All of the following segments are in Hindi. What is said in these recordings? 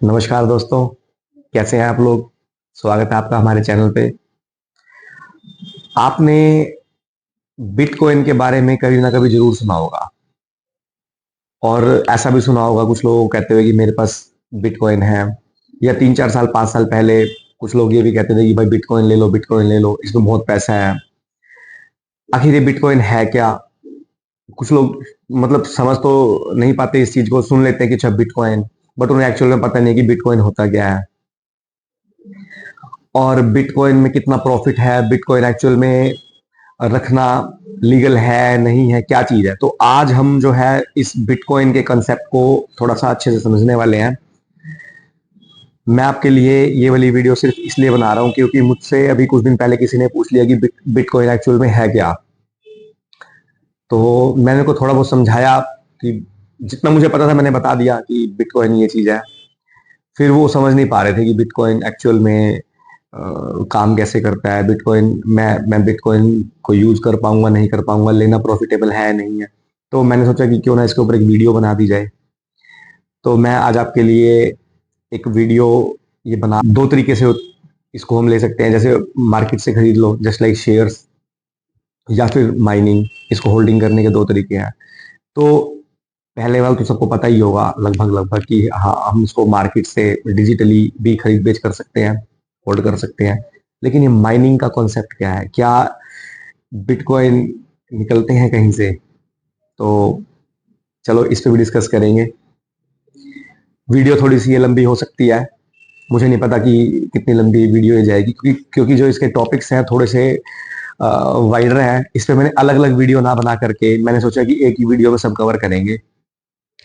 नमस्कार दोस्तों, कैसे हैं आप लोग। स्वागत है आपका हमारे चैनल पे। आपने बिटकॉइन के बारे में कभी ना कभी जरूर सुना होगा और ऐसा भी सुना होगा कुछ लोग कहते हुए कि मेरे पास बिटकॉइन है, या 3-4 साल 5 साल पहले कुछ लोग ये भी कहते थे कि भाई बिटकॉइन ले लो, बिटकॉइन ले लो, इसमें बहुत पैसा है। आखिर ये बिटकॉइन है क्या? कुछ लोग मतलब समझ तो नहीं पाते इस चीज को, सुन लेते हैं कि अच्छा बिटकॉइन, बट उन्हें एक्चुअल में पता नहीं कि बिटकॉइन होता क्या है और बिटकॉइन में कितना प्रॉफिट है, बिटकॉइन एक्चुअल में रखना लीगल है नहीं है, क्या चीज है। तो आज हम जो है इस बिटकॉइन के कंसेप्ट को थोड़ा सा अच्छे से समझने वाले हैं। मैं आपके लिए ये वाली वीडियो सिर्फ इसलिए बना रहा हूं क्योंकि मुझसे अभी कुछ दिन पहले किसी ने पूछ लिया कि बिटकॉइन एक्चुअल में है क्या। तो मैंने को थोड़ा बहुत समझाया कि जितना मुझे पता था मैंने बता दिया कि बिटकॉइन ये चीज है। फिर वो समझ नहीं पा रहे थे कि बिटकॉइन एक्चुअल में काम कैसे करता है। बिटकॉइन मैं बिटकॉइन को यूज कर पाऊंगा नहीं कर पाऊंगा, लेना प्रॉफिटेबल है नहीं है। तो मैंने सोचा कि क्यों ना इसके ऊपर एक वीडियो बना दी जाए। तो मैं आज आपके लिए एक वीडियो ये बना, दो तरीके से इसको हम ले सकते हैं। जैसे मार्केट से खरीद लो जस्ट लाइक शेयर्स, या फिर माइनिंग। इसको होल्डिंग करने के दो तरीके हैं। तो पहले वाला तो सबको पता ही होगा लगभग लगभग कि हाँ, हम इसको मार्केट से डिजिटली भी खरीद बेच कर सकते हैं, होल्ड कर सकते हैं। लेकिन ये माइनिंग का कॉन्सेप्ट क्या है? क्या बिटकॉइन निकलते हैं कहीं से? तो चलो इस पे भी डिस्कस करेंगे। वीडियो थोड़ी सी ये लंबी हो सकती है, मुझे नहीं पता कि कितनी लंबी वीडियो ये जाएगी, क्योंकि जो इसके टॉपिक्स हैं थोड़े से वाइडर हैं। इस पे मैंने अलग अलग वीडियो ना बना करके मैंने सोचा कि एक ही वीडियो में सब कवर करेंगे।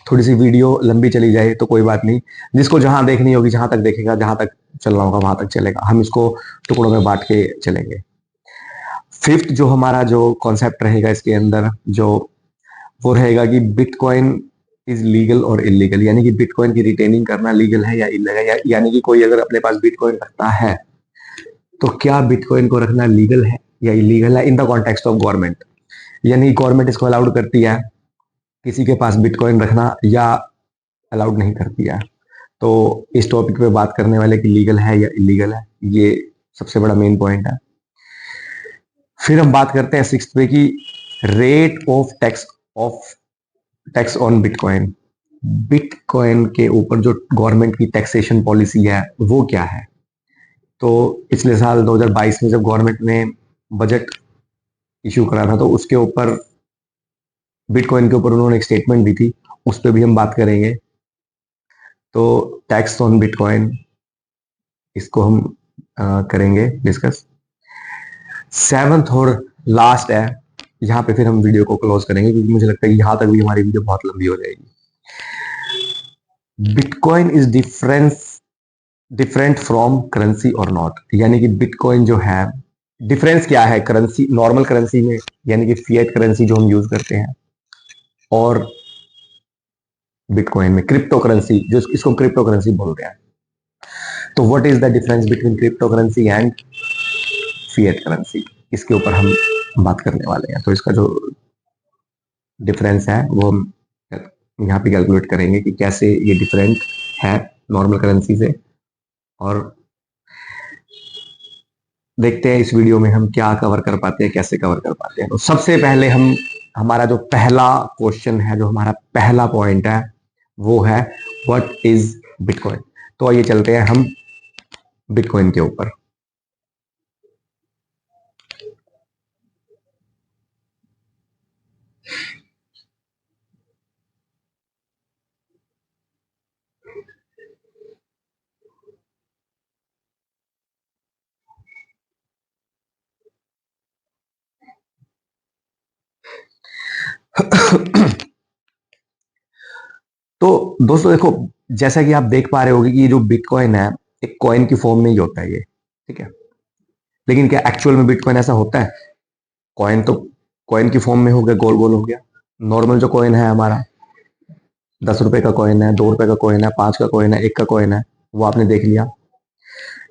थोड़ी सी वीडियो लंबी चली जाए तो कोई बात नहीं, जिसको जहां देखनी होगी जहां तक देखेगा, जहां तक चलना होगा वहां तक चलेगा। हम इसको टुकड़ों में बांट के चलेंगे। फिफ्थ जो हमारा जो कॉन्सेप्ट रहेगा इसके अंदर, जो वो रहेगा कि बिटकॉइन इज लीगल और इलीगल, यानी कि बिटकॉइन की रिटेनिंग करना लीगल है या इलीगल, यानी कि कोई अगर अपने पास बिटकॉइन रखता है तो क्या बिटकॉइन को रखना लीगल है या इलीगल है in the context of government. यानी गवर्नमेंट इसको अलाउड करती है किसी के पास बिटकॉइन रखना, या अलाउड नहीं करती है। तो इस टॉपिक पे बात करने वाले कि लीगल है या इलीगल है, ये सबसे बड़ा मेन पॉइंट है। फिर हम बात करते हैं सिक्स्थ पे कि rate of tax on bitcoin. Bitcoin के ऊपर जो गवर्नमेंट की टैक्सेशन पॉलिसी है वो क्या है। तो पिछले साल 2022 में जब गवर्नमेंट ने बजट इशू करा था तो उसके ऊपर बिटकॉइन के ऊपर उन्होंने एक स्टेटमेंट दी थी, उस पर भी हम बात करेंगे। तो टैक्स ऑन बिटकॉइन, इसको हम करेंगे डिस्कस। सेवंथ और लास्ट है, यहाँ पे फिर हम वीडियो को क्लोज करेंगे क्योंकि मुझे लगता है कि यहाँ तक भी हमारी वीडियो बहुत लंबी हो जाएगी। Bitcoin is different from currency और नॉट, यानी कि बिटकॉइन जो है, डिफरेंस क्या है करेंसी, नॉर्मल करेंसी में, यानी कि फिएट करेंसी जो हम यूज करते हैं, और बिटकॉइन में क्रिप्टो करेंसी, जो इसको क्रिप्टो करेंसी बोलते हैं। तो what is the difference between crypto currency and fiat currency, इसके ऊपर हम बात करने वाले हैं। तो इसका जो डिफरेंस है वो हम यहाँ पे कैलकुलेट करेंगे कि कैसे ये डिफरेंट है नॉर्मल करेंसी से, और देखते हैं इस वीडियो में हम क्या कवर कर पाते हैं, कैसे कवर कर पाते हैं। तो सबसे पहले हम, हमारा जो पहला क्वेश्चन है, जो हमारा पहला पॉइंट है वो है व्हाट इज बिटकॉइन। तो आइए चलते हैं हम बिटकॉइन के ऊपर। तो दोस्तों देखो, जैसा कि आप देख पा रहे होगे कि ये जो बिटकॉइन है एक कॉइन की फॉर्म में ही होता है ये, ठीक है। लेकिन क्या एक्चुअल में बिटकॉइन ऐसा होता है? कॉइन तो कॉइन की फॉर्म में हो गया, गोल गोल हो गया। नॉर्मल जो कॉइन है हमारा, 10 रुपए का कॉइन है, 2 रुपए का कॉइन है, 5 का कॉइन है, 1 का कॉइन है, वो आपने देख लिया।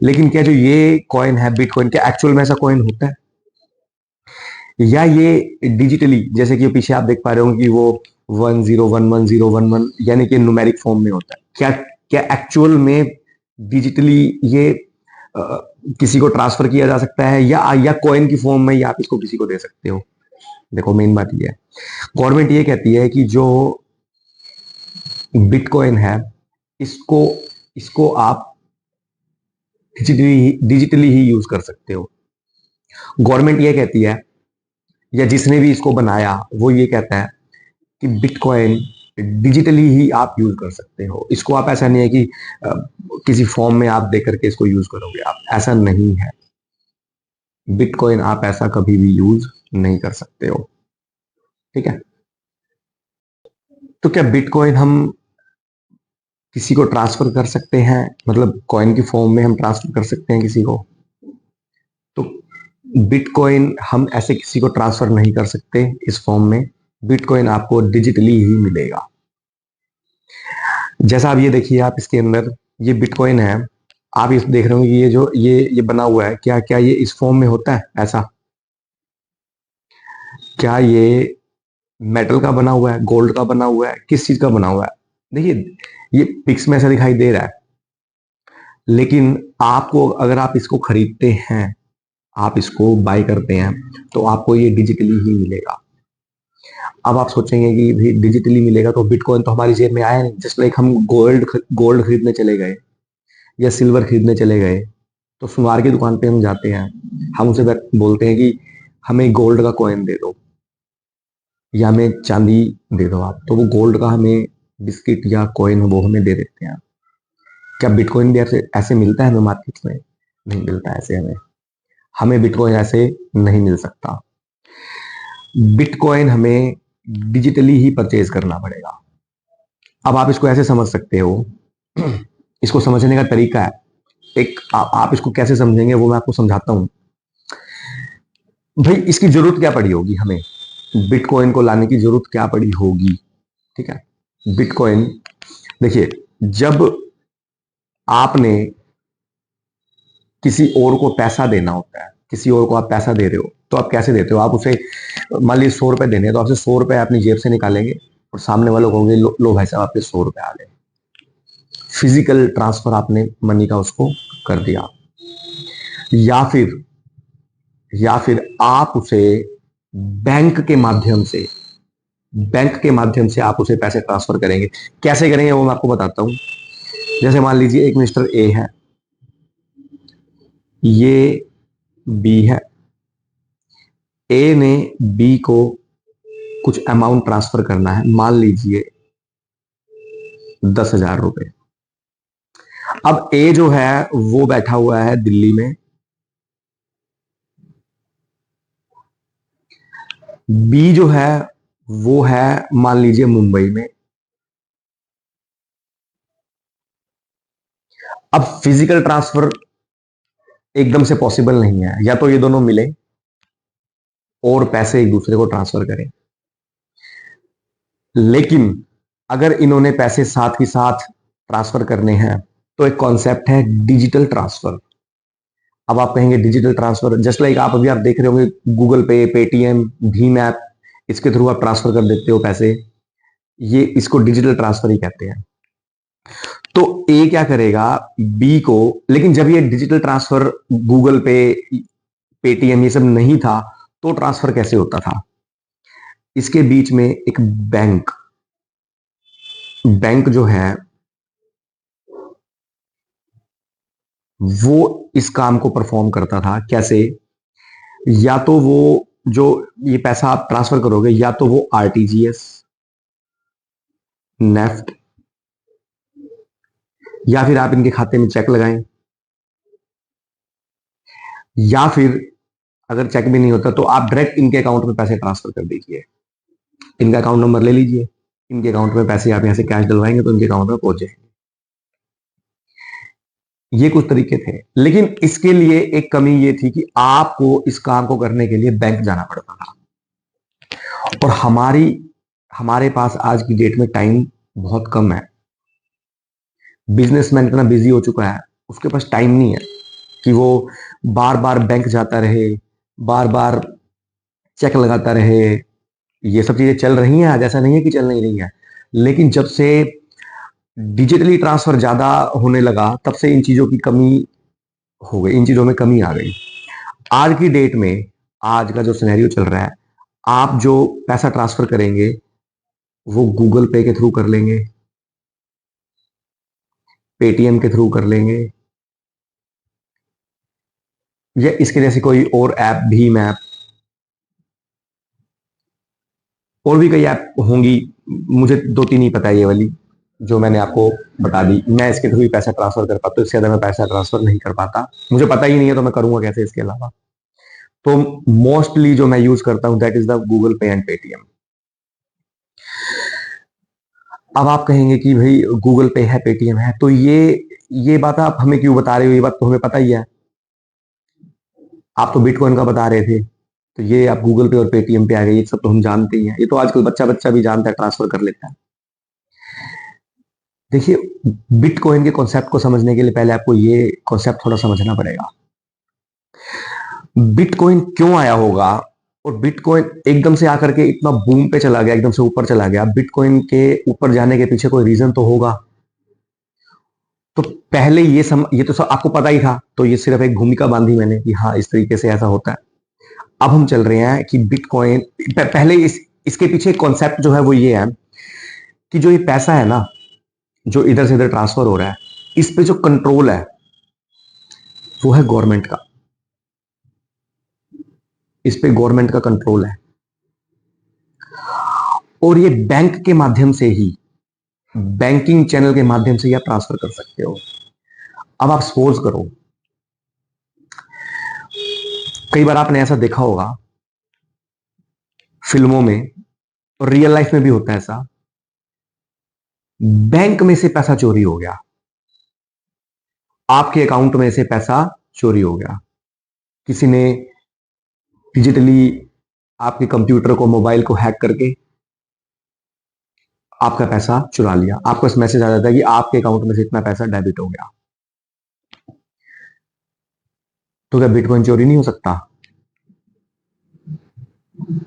लेकिन क्या जो ये कॉइन है बिटकॉइन, क्या एक्चुअल में ऐसा कॉइन होता है, या ये डिजिटली, जैसे कि पीछे आप देख पा रहे हो कि वो 10111011, यानी कि न्यूमेरिक फॉर्म में होता है? क्या क्या एक्चुअल में डिजिटली ये किसी को ट्रांसफर किया जा सकता है, या कॉइन की फॉर्म में या आप इसको किसी को दे सकते हो? देखो मेन बात ये है, गवर्नमेंट ये कहती है कि जो बिटकॉइन है, इसको इसको आप डिजिटली ही यूज कर सकते हो। गवर्नमेंट ये कहती है, या जिसने भी इसको बनाया वो ये कहता है कि बिटकॉइन डिजिटली ही आप यूज कर सकते हो। इसको आप, ऐसा नहीं है कि किसी फॉर्म में आप दे करके इसको यूज करोगे, आप ऐसा नहीं है। बिटकॉइन आप ऐसा कभी भी यूज नहीं कर सकते हो, ठीक है? तो क्या बिटकॉइन हम किसी को ट्रांसफर कर सकते हैं, मतलब कॉइन की फॉर्म में हम ट्रांसफर कर सकते हैं किसी को? तो बिटकॉइन हम ऐसे किसी को ट्रांसफर नहीं कर सकते इस फॉर्म में। बिटकॉइन आपको डिजिटली ही मिलेगा। जैसा आप ये देखिए, आप इसके अंदर ये बिटकॉइन है, आप इस देख रहे हो कि ये जो ये बना हुआ है, क्या क्या ये इस फॉर्म में होता है ऐसा? क्या ये मेटल का बना हुआ है, गोल्ड का बना हुआ है, किस चीज का बना हुआ है? देखिए, ये पिक्स में ऐसा दिखाई दे रहा है, लेकिन आपको, अगर आप इसको खरीदते हैं, आप इसको बाय करते हैं, तो आपको ये डिजिटली ही मिलेगा। अब आप सोचेंगे कि भाई डिजिटली मिलेगा तो बिटकॉइन तो हमारी जेब में आया नहीं। जस्ट लाइक हम गोल्ड खरीदने चले गए या सिल्वर खरीदने चले गए, तो सुनार की दुकान पे हम जाते हैं, हम उसे बोलते हैं कि हमें गोल्ड का कॉइन दे दो या हमें चांदी दे दो आप, तो वो गोल्ड का हमें बिस्किट या कॉइन वो हमें दे देते हैं। क्या बिटकॉइन भी ऐसे ऐसे मिलता है हमें मार्केट में? नहीं मिलता ऐसे। हमें हमें बिटकॉइन ऐसे नहीं मिल सकता। बिटकॉइन हमें डिजिटली ही परचेज करना पड़ेगा। अब आप इसको ऐसे समझ सकते हो, इसको समझने का तरीका है एक, आप इसको कैसे समझेंगे वो मैं आपको समझाता हूं। भाई इसकी जरूरत क्या पड़ी होगी हमें, बिटकॉइन को लाने की जरूरत क्या पड़ी होगी? ठीक है, बिटकॉइन, देखिए, जब आपने किसी और को पैसा देना होता है, किसी और को आप पैसा दे रहे हो, तो आप कैसे देते हो? आप उसे, मान लीजिए 100 रुपए देने हैं, तो आपसे 100 रुपए अपनी जेब से निकालेंगे और सामने वालों को कहोगे लो भाई साहब आपके 100 रुपए आ गए। फिजिकल ट्रांसफर आपने मनी का उसको कर दिया। या फिर आप उसे बैंक के माध्यम से आप उसे पैसे ट्रांसफर करेंगे। कैसे करेंगे वो मैं आपको बताता हूं। जैसे मान लीजिए एक मिस्टर ए है, ये बी है, ए ने बी को कुछ अमाउंट ट्रांसफर करना है, मान लीजिए 10,000 रुपए। अब ए जो है वो बैठा हुआ है दिल्ली में, बी जो है वो है मान लीजिए मुंबई में। अब फिजिकल ट्रांसफर एकदम से पॉसिबल नहीं है, या तो ये दोनों मिले और पैसे एक दूसरे को ट्रांसफर करें, लेकिन अगर इन्होंने पैसे साथ ही साथ ट्रांसफर करने हैं तो एक कॉन्सेप्ट है डिजिटल ट्रांसफर। अब आप कहेंगे डिजिटल ट्रांसफर, जस्ट लाइक आप अभी आप देख रहे होंगे गूगल पे, पेटीएम, भीम ऐप, इसके थ्रू आप ट्रांसफर कर देते हो पैसे, ये इसको डिजिटल ट्रांसफर ही कहते हैं। तो ए क्या करेगा, बी को, लेकिन जब ये डिजिटल ट्रांसफर गूगल पे, पेटीएम ये सब नहीं था, तो ट्रांसफर कैसे होता था? इसके बीच में एक बैंक जो है वो इस काम को परफॉर्म करता था। कैसे? या तो वो, जो ये पैसा आप ट्रांसफर करोगे, या तो वो आरटीजीएस, नेफ्ट, या फिर आप इनके खाते में चेक लगाएं, या फिर अगर चेक भी नहीं होता तो आप डायरेक्ट इनके अकाउंट में पैसे ट्रांसफर कर दीजिए। इनका अकाउंट नंबर ले लीजिए, इनके अकाउंट में पैसे आप यहां से कैश डलवाएंगे तो इनके अकाउंट में पहुंच जाएंगे। ये कुछ तरीके थे, लेकिन इसके लिए एक कमी ये थी कि आपको इस काम को करने के लिए बैंक जाना पड़ता था, और हमारे पास आज की डेट में टाइम बहुत कम है। बिजनेसमैन इतना बिजी हो चुका है, उसके पास टाइम नहीं है कि वो बार बार बैंक जाता रहे, बार बार चेक लगाता रहे। ये सब चीजें चल रही हैं आज, ऐसा नहीं है कि चल नहीं रही है, लेकिन जब से डिजिटली ट्रांसफर ज्यादा होने लगा, तब से इन चीजों की कमी हो गई, इन चीजों में कमी आ गई। आज की डेट में, आज का जो सिनेरियो चल रहा है, आप जो पैसा ट्रांसफर करेंगे वो गूगल पे के थ्रू कर लेंगे, पेटीएम के थ्रू कर लेंगे, या इसके जैसी कोई और ऐप, भीम ऐप, और भी कई ऐप होंगी, मुझे दो तीन ही पता है ये वाली जो मैंने आपको बता दी। मैं इसके थ्रू ही पैसा ट्रांसफर कर पाता हूँ, इससे ज्यादा मैं पैसा ट्रांसफर नहीं कर पाता, मुझे पता ही नहीं है तो मैं करूंगा कैसे इसके अलावा। तो मोस्टली जो मैं यूज करता हूं दैट इज द गूगल पे एंड पेटीएम। अब आप कहेंगे कि भाई गूगल पे है, पेटीएम है, तो ये बात आप हमें क्यों बता रहे हो, ये बात तो हमें पता ही है, आप तो बिटकॉइन का बता रहे थे, तो ये आप गूगल पे और पेटीएम पे आ गए, ये सब तो हम जानते ही हैं, ये तो आजकल बच्चा बच्चा भी जानता है, ट्रांसफर कर लेता है। देखिए, बिटकॉइन के कॉन्सेप्ट को समझने के लिए पहले आपको ये कॉन्सेप्ट थोड़ा समझना पड़ेगा। बिटकॉइन क्यों आया होगा, और बिटकॉइन एकदम से आकर के इतना बूम पे चला गया, एकदम से ऊपर चला गया, बिटकॉइन के ऊपर जाने के पीछे कोई रीजन तो होगा। तो पहले ये तो सब आपको पता ही था, तो ये सिर्फ एक भूमिका बांधी मैंने कि हाँ इस तरीके से ऐसा होता है। अब हम चल रहे हैं कि बिटकॉइन, पहले इसके पीछे कॉन्सेप्ट जो है वो ये है कि जो ये पैसा है ना, जो इधर से इधर ट्रांसफर हो रहा है, इस पे जो कंट्रोल है वो है गवर्नमेंट का, इस पे गवर्नमेंट का कंट्रोल है, और ये बैंक के माध्यम से ही, बैंकिंग चैनल के माध्यम से ही आप ट्रांसफर कर सकते हो। अब आप सपोज करो, कई बार आपने ऐसा देखा होगा फिल्मों में, और रियल लाइफ में भी होता है ऐसा, बैंक में से पैसा चोरी हो गया, आपके अकाउंट में से पैसा चोरी हो गया, किसी ने डिजिटली आपके कंप्यूटर को, मोबाइल को हैक करके आपका पैसा चुरा लिया, आपको इस मैसेज आ जाता है कि आपके अकाउंट में से इतना पैसा डेबिट हो गया। तो क्या बिटकॉइन चोरी नहीं हो सकता?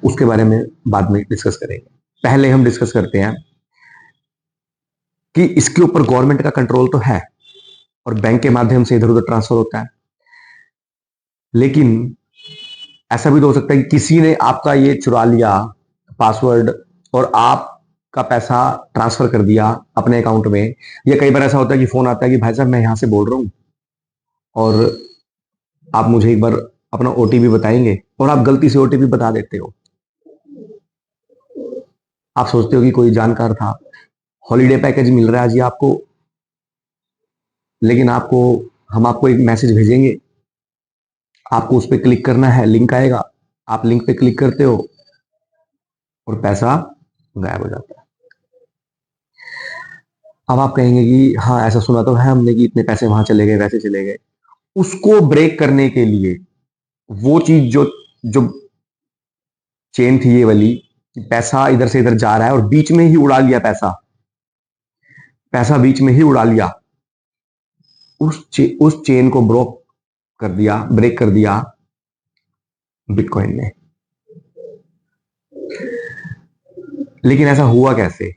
उसके बारे में बाद में डिस्कस करेंगे, पहले हम डिस्कस करते हैं कि इसके ऊपर गवर्नमेंट का कंट्रोल तो है, और बैंक के माध्यम से इधर उधर ट्रांसफर होता है, लेकिन ऐसा भी तो हो सकता है कि किसी ने आपका ये चुरा लिया पासवर्ड, और आपका पैसा ट्रांसफर कर दिया अपने अकाउंट में। या कई बार ऐसा होता है कि फोन आता है कि भाई साहब मैं यहां से बोल रहा हूं, और आप मुझे एक बार अपना ओटीपी बताएंगे, और आप गलती से ओटीपी बता देते हो। आप सोचते हो कि कोई जानकार था, हॉलीडे पैकेज मिल रहा है जी आपको, लेकिन हम आपको एक मैसेज भेजेंगे, आपको उस पर क्लिक करना है, लिंक आएगा, आप लिंक पे क्लिक करते हो और पैसा गायब हो जाता है। अब आप कहेंगे कि हाँ ऐसा सुना तो है हमने कि इतने पैसे वहां चले गए, वैसे चले गए। उसको ब्रेक करने के लिए, वो चीज जो जो चेन थी ये वाली, पैसा इधर से इधर जा रहा है और बीच में ही उड़ा लिया पैसा, पैसा बीच में ही उड़ा लिया, उस चेन को ब्रेक कर दिया बिटकॉइन ने। लेकिन ऐसा हुआ कैसे,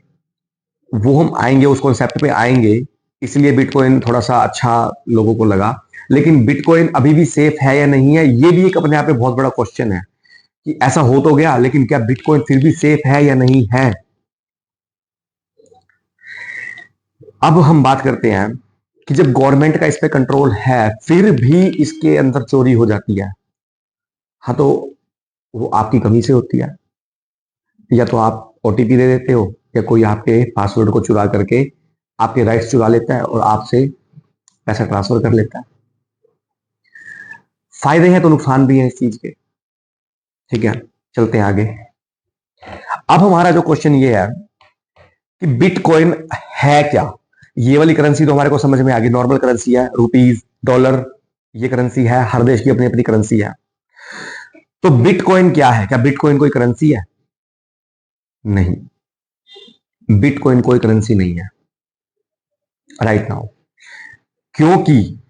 वो हम आएंगे, उस कॉन्सेप्ट पे आएंगे, इसलिए बिटकॉइन थोड़ा सा अच्छा लोगों को लगा। लेकिन बिटकॉइन अभी भी सेफ है या नहीं है, ये भी एक अपने आप में बहुत बड़ा क्वेश्चन है कि ऐसा हो तो गया, लेकिन क्या बिटकॉइन फिर भी सेफ है या नहीं है। अब हम बात करते हैं कि जब गवर्नमेंट का इस पे कंट्रोल है फिर भी इसके अंदर चोरी हो जाती है, हाँ तो वो आपकी कमी से होती है, या तो आप ओटीपी दे देते हो, या कोई आपके पासवर्ड को चुरा करके आपके राइट्स चुरा लेता है और आपसे पैसा ट्रांसफर कर लेता है। फायदे हैं तो नुकसान भी हैं इस चीज के, ठीक है। चलते हैं आगे। अब हमारा जो क्वेश्चन ये है कि बिटकॉइन है क्या। ये वाली करेंसी तो हमारे को समझ में आ गई, नॉर्मल करेंसी है, रुपीज, डॉलर, ये करेंसी है, हर देश की अपनी अपनी करेंसी है। तो बिटकॉइन क्या है, क्या बिटकॉइन कोई करेंसी है? नहीं, बिटकॉइन कोई करेंसी नहीं है राइट नाउ, क्योंकि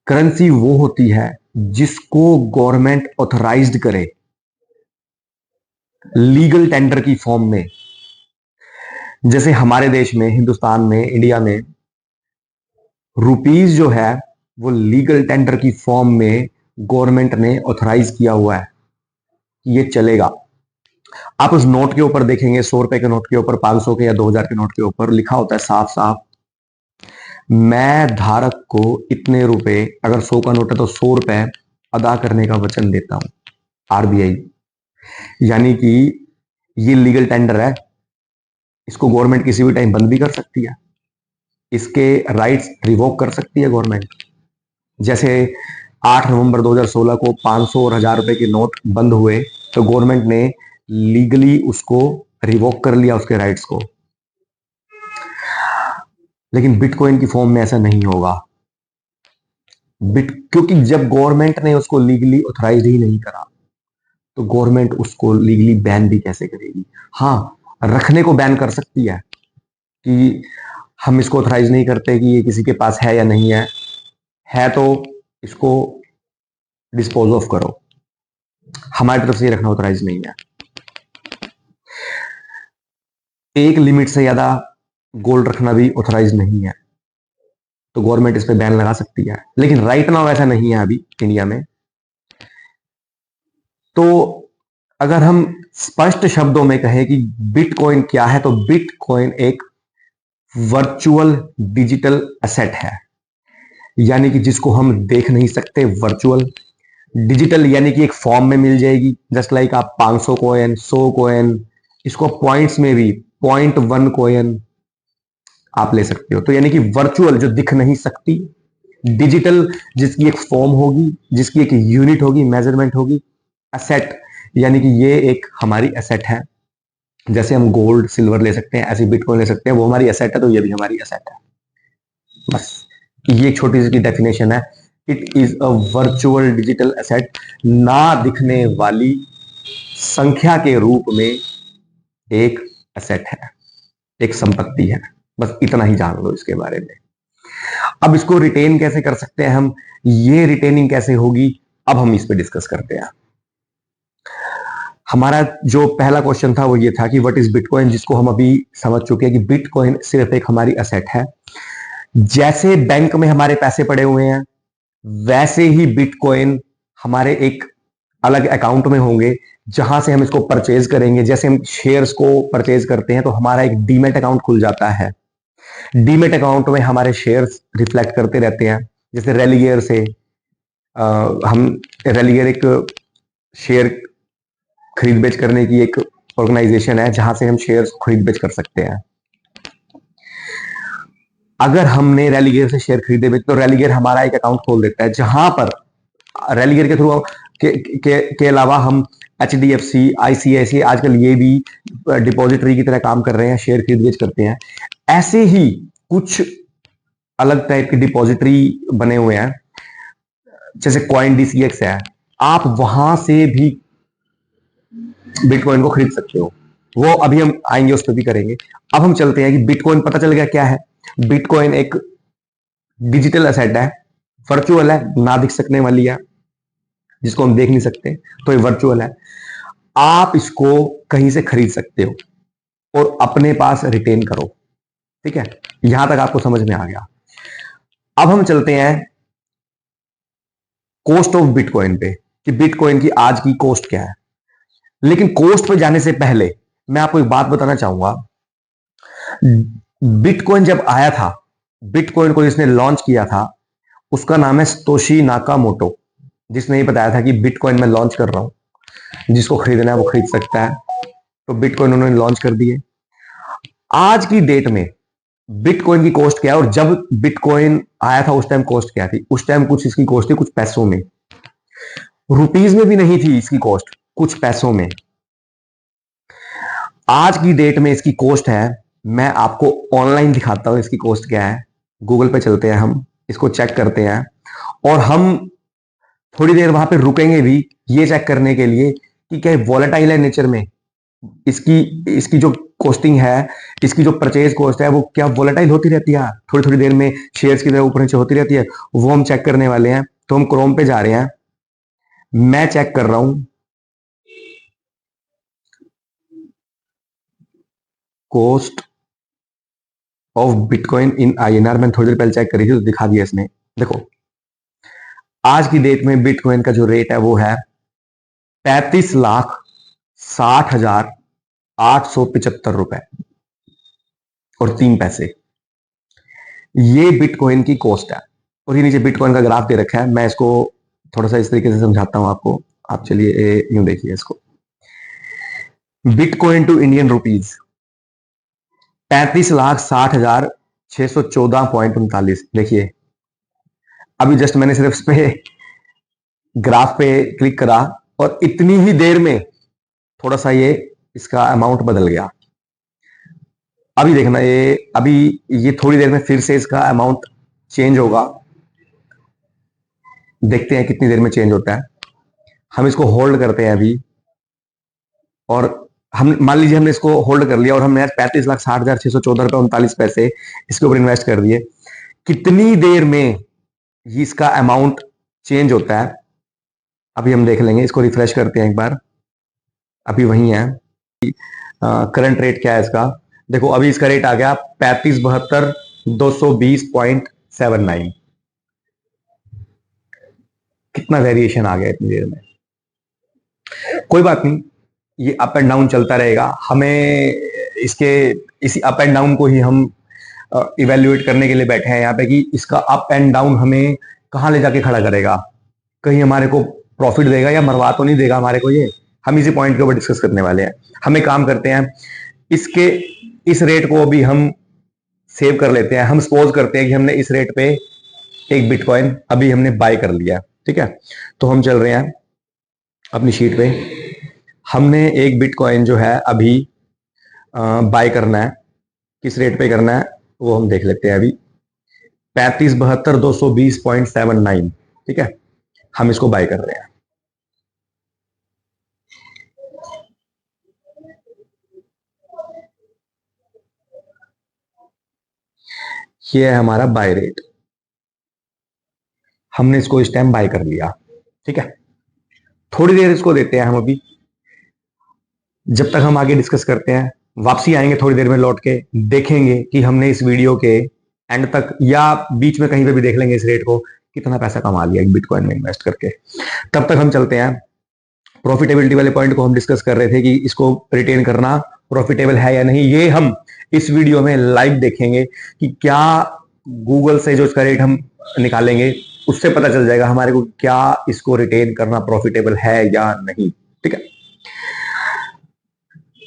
करेंसी वो होती है जिसको गवर्नमेंट ऑथराइज्ड करे लीगल टेंडर की फॉर्म में। जैसे हमारे देश में, हिंदुस्तान में, इंडिया में रुपीज जो है वो लीगल टेंडर की फॉर्म में गवर्नमेंट ने ऑथराइज किया हुआ है कि ये चलेगा। आप उस नोट के ऊपर देखेंगे, 100 रुपए के नोट के ऊपर, 500 के या 2000 के नोट के ऊपर लिखा होता है साफ साफ, मैं धारक को इतने रुपए, अगर 100 का नोट है तो 100 रुपए अदा करने का वचन देता हूं। आरबीआई, यानी कि ये लीगल टेंडर है, इसको गवर्नमेंट किसी भी टाइम बंद भी कर सकती है, इसके राइट्स रिवोक कर सकती है गवर्नमेंट। जैसे 8 नवंबर 2016 को 500 और 1000 रुपए के नोट बंद हुए तो गवर्नमेंट ने लीगली उसको रिवोक कर लिया, उसके राइट्स को। लेकिन बिटकॉइन की फॉर्म में ऐसा नहीं होगा। क्योंकि जब गवर्नमेंट ने उसको लीगली ऑथराइज ही नहीं करा तो गवर्नमेंट उसको लीगली बैन भी कैसे करेगी। हाँ, रखने को बैन कर सकती है कि हम इसको ऑथराइज नहीं करते कि ये किसी के पास है या नहीं है तो इसको डिस्पोज ऑफ करो, हमारी तरफ से ये रखना ऑथराइज नहीं है। एक लिमिट से ज्यादा गोल्ड रखना भी ऑथराइज नहीं है, तो गवर्नमेंट इस पे बैन लगा सकती है। लेकिन राइट नाउ ऐसा नहीं है अभी इंडिया में। तो अगर हम स्पष्ट शब्दों में कहें कि बिटकॉइन क्या है, तो बिटकॉइन एक वर्चुअल डिजिटल एसेट है, यानी कि जिसको हम देख नहीं सकते, वर्चुअल। डिजिटल यानी कि एक फॉर्म में मिल जाएगी, जस्ट लाइक आप 500 कॉइन, 100 कॉइन, इसको पॉइंट्स में भी 0.1 कॉइन आप ले सकते हो। तो यानी कि वर्चुअल जो दिख नहीं सकती, डिजिटल जिसकी एक फॉर्म होगी, जिसकी एक यूनिट होगी, मेजरमेंट होगी, एसेट यानी कि ये एक हमारी एसेट है। जैसे हम गोल्ड सिल्वर ले सकते हैं, ऐसे बिटकॉइन ले सकते हैं, वो हमारी एसेट है, तो ये भी हमारी एसेट है। बस ये एक छोटी सी डेफिनेशन है। It is a virtual digital asset, ना दिखने वाली संख्या के रूप में एक एसेट है, एक संपत्ति है। बस इतना ही जान लो इसके बारे में। अब इसको रिटेन कैसे कर सकते हैं हम, ये रिटेनिंग कैसे होगी, अब हम इस पे डिस्कस करते हैं। हमारा जो पहला क्वेश्चन था वो ये था कि व्हाट इज बिटकॉइन, जिसको हम अभी समझ चुके हैं कि बिटकॉइन सिर्फ एक हमारी एसेट है। जैसे बैंक में हमारे पैसे पड़े हुए हैं, वैसे ही बिटकॉइन हमारे एक अलग अकाउंट में होंगे, जहां से हम इसको परचेज करेंगे। जैसे हम शेयर्स को परचेज करते हैं तो हमारा एक डीमेट अकाउंट खुल जाता है। डीमेट अकाउंट में हमारे शेयर्स रिफ्लेक्ट करते रहते हैं। जैसे रेलिगेयर से हम रेलिगेयर एक शेयर खरीद बेच करने की एक ऑर्गेनाइजेशन है, जहां से हम शेयर्स खरीद बेच कर सकते हैं। अगर हमने रेलिगेयर से शेयर खरीदे बेच तो रेलिगेयर हमारा एक अकाउंट खोल देता है, जहां पर रेलिगेयर के थ्रू के अलावा हम HDFC, ICICI आजकल ये भी डिपॉजिटरी की तरह काम कर रहे हैं, शेयर खरीद बेच करते हैं। ऐसे ही कुछ अलग टाइप के डिपॉजिटरी बने हुए हैं, जैसे कॉइन DCX है, आप वहां से भी बिटकॉइन को खरीद सकते हो। वो अभी हम आएंगे, उस पर भी करेंगे। अब हम चलते हैं कि बिटकॉइन पता चल गया क्या है। बिटकॉइन एक डिजिटल एसेट है, वर्चुअल है, ना दिख सकने वाली है, जिसको हम देख नहीं सकते, तो ये वर्चुअल है। आप इसको कहीं से खरीद सकते हो और अपने पास रिटेन करो। ठीक है, यहां तक आपको समझ में आ गया। अब हम चलते हैं कॉस्ट ऑफ बिटकॉइन पे, कि बिटकॉइन की आज की कॉस्ट क्या है। लेकिन कॉस्ट पे जाने से पहले मैं आपको एक बात बताना चाहूंगा। बिटकॉइन जब आया था, बिटकॉइन को जिसने लॉन्च किया था उसका नाम है सतोशी नाकामोटो, जिसने ये बताया था कि बिटकॉइन मैं लॉन्च कर रहा हूं, जिसको खरीदना है वो खरीद सकता है। तो बिटकॉइन उन्होंने लॉन्च कर दिए। आज की डेट में बिटकॉइन की कॉस्ट क्या है, और जब बिटकॉइन आया था उस टाइम कॉस्ट क्या थी। उस टाइम कुछ इसकी कॉस्ट थी, कुछ पैसों में, रुपीज में भी नहीं थी इसकी कॉस्ट, कुछ पैसों में। आज की डेट में इसकी कॉस्ट है, मैं आपको ऑनलाइन दिखाता हूं इसकी कॉस्ट क्या है। गूगल पे चलते हैं, हम इसको चेक करते हैं, और हम थोड़ी देर वहां पे रुकेंगे भी ये चेक करने के लिए कि क्या वॉलेटाइल है नेचर में, इसकी इसकी जो कॉस्टिंग है, इसकी जो परचेज कॉस्ट है, वो क्या वॉलेटाइल होती रहती है, थोड़ी थोड़ी देर में शेयर्स की तरह ऊपर नीचे होती रहती है। वो हम चेक करने वाले हैं। तो हम क्रोम पे जा रहे हैं, मैं चेक कर रहा हूं cost of bitcoin in INR। मैंने थोड़ी देर पहले चेक करी थी तो दिखा दिया इसने। देखो आज की डेट में बिटकॉइन का जो रेट है वो है 35,60,875 रुपए और 3 पैसे। ये बिटकॉइन की कॉस्ट है। और ये नीचे बिटकॉइन का ग्राफ दे रखा है, मैं इसको थोड़ा सा इस तरीके से समझाता हूं आपको। आप चलिए यूं देखिए इसको। Bitcoin to Indian rupees 35,60,614.39। देखिए अभी जस्ट मैंने सिर्फ इस पे ग्राफ पे क्लिक करा और इतनी ही देर में थोड़ा सा ये इसका अमाउंट बदल गया। अभी देखना ये थोड़ी देर में फिर से इसका अमाउंट चेंज होगा। देखते हैं कितनी देर में चेंज होता है। हम इसको होल्ड करते हैं अभी, और हम मान लीजिए हमने इसको होल्ड कर लिया और हमने 35,60,614 रुपए 39 पैसे इसके ऊपर इन्वेस्ट कर दिए। कितनी देर में इसका अमाउंट चेंज होता है अभी हम देख लेंगे। इसको रिफ्रेश करते हैं एक बार। अभी वही है। करंट रेट क्या है इसका, देखो अभी इसका रेट आ गया 35,72,220.79। कितना वेरिएशन आ गया इतनी देर में। कोई बात नहीं, ये अप एंड डाउन चलता रहेगा। हमें इसी अप एंड डाउन को ही हम इवेल्युएट करने के लिए बैठे हैं यहाँ पे कि इसका अप एंड डाउन हमें कहाँ ले जाके खड़ा करेगा। कहीं हमारे को प्रॉफिट देगा या मरवा तो नहीं देगा हमारे को। ये हम इसी पॉइंट के ऊपर डिस्कस करने वाले हैं। हमें काम करते हैं, इस रेट को भी हम सेव कर लेते हैं। हम सपोज करते हैं कि हमने इस रेट पे एक बिटकॉइन अभी हमने बाय कर लिया, ठीक है। तो हम चल रहे हैं अपनी शीट पे। हमने एक बिटकॉइन जो है अभी बाय करना है। किस रेट पे करना है वो हम देख लेते हैं अभी। 35,72,220.79, ठीक है। हम इसको बाय कर रहे हैं। ये है हमारा बाय रेट। हमने इसको इस टाइम बाय कर लिया, ठीक है। थोड़ी देर इसको देते हैं हम अभी, जब तक हम आगे डिस्कस करते हैं। वापसी आएंगे थोड़ी देर में लौट के, देखेंगे कि हमने इस वीडियो के एंड तक या बीच में कहीं पे भी देख लेंगे इस रेट को कितना पैसा कमा लिया एक बिटकॉइन में इन्वेस्ट करके। तब तक हम चलते हैं प्रॉफिटेबिलिटी वाले पॉइंट को। हम डिस्कस कर रहे थे कि इसको रिटेन करना प्रॉफिटेबल है या नहीं। ये हम इस वीडियो में लाइव देखेंगे कि क्या गूगल से जो इसका रेट हम निकालेंगे उससे पता चल जाएगा हमारे को क्या इसको रिटेन करना प्रॉफिटेबल है या नहीं, ठीक है।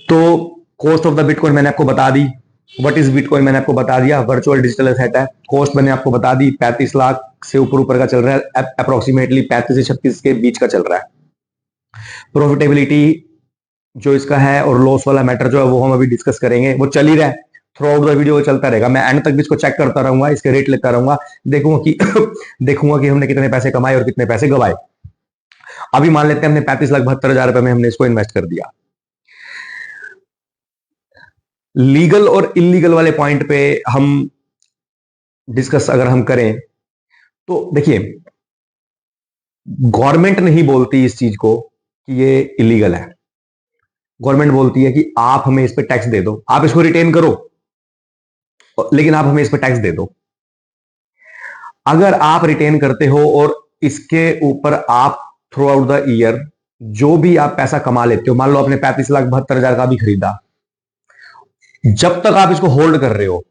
तो कॉस्ट ऑफ द बिटकॉइन मैंने आपको बता दी। व्हाट इज बिटकॉइन मैंने आपको बता दिया। वर्चुअल डिजिटल एसेट है। कॉस्ट मैंने आपको बता दी, 35 लाख से ऊपर का चल रहा है। अप्रोक्सीमेटली 35 से 36 के बीच का चल रहा है। प्रॉफिटेबिलिटी जो इसका है और लॉस वाला मैटर जो है वो हम अभी डिस्कस करेंगे। वो चल ही रहा है, थ्रू आउट द वीडियो चलता रहेगा। मैं एंड तक भी इसको चेक करता रहूंगा, इसके रेट लेता रहूंगा, देखूंगा कि देखूंगा कि हमने कितने पैसे कमाए और कितने पैसे गवाए। अभी मान लेते हैं हमने 35,72,000 में हमने इसको इन्वेस्ट कर दिया। लीगल और इलीगल वाले पॉइंट पे हम डिस्कस अगर हम करें तो देखिए, गवर्नमेंट नहीं बोलती इस चीज को कि ये इलीगल है। गवर्नमेंट बोलती है कि आप हमें इस पे टैक्स दे दो, आप इसको रिटेन करो, लेकिन आप हमें इस पे टैक्स दे दो। अगर आप रिटेन करते हो और इसके ऊपर आप थ्रू आउट द ईयर जो भी आप पैसा कमा लेते हो, मान लो आपने 35,72,000 का भी खरीदा, जब तक आप इसको होल्ड कर रहे हो,